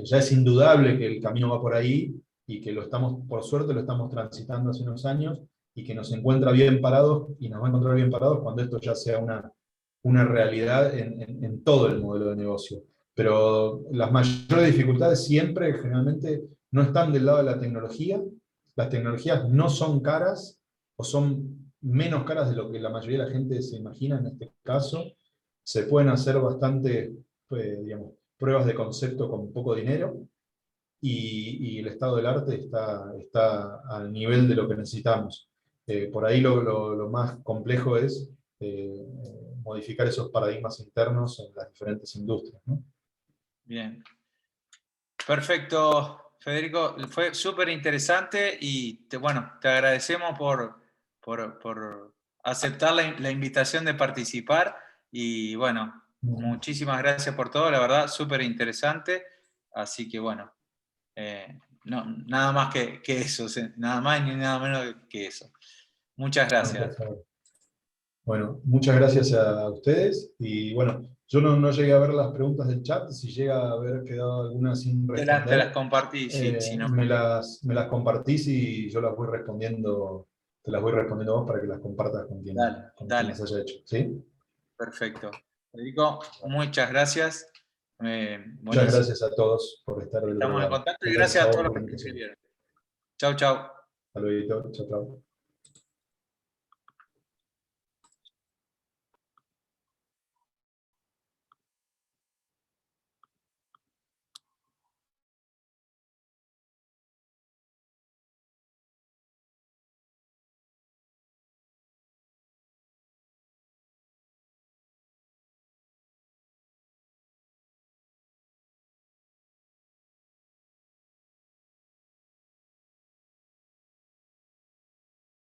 ya es indudable que el camino va por ahí y que por suerte lo estamos transitando hace unos años y que nos encuentra bien parados y nos va a encontrar bien parados cuando esto ya sea una realidad en todo el modelo de negocio. Pero las mayores dificultades siempre, generalmente, no están del lado de la tecnología. Las tecnologías no son caras o son menos caras de lo que la mayoría de la gente se imagina en este caso. Se pueden hacer bastante, digamos, pruebas de concepto con poco dinero y el estado del arte está al nivel de lo que necesitamos. Por ahí lo más complejo es modificar esos paradigmas internos en las diferentes industrias, ¿no? Bien. Perfecto, Federico. Fue súper interesante y te agradecemos por aceptar la invitación de participar y bueno, muchísimas gracias por todo, la verdad, súper interesante. Así que bueno, nada más que eso, nada más ni nada menos que eso. Muchas No, por gracias. favor. Bueno, muchas gracias a ustedes y bueno, yo no llegué a ver las preguntas del chat, si llega a haber quedado alguna sin Te las responder, compartí, si no. me las compartís y yo las voy respondiendo, te las voy respondiendo a vos para que las compartas con Dale, quien dale. las haya hecho, ¿sí? Perfecto. Federico, muchas gracias. Muchas gracias a todos por estar del otro Estamos en lado. contacto y gracias a todos los por la que invitación. escribieron. Chau, chau. Hasta luego. Chao, chao.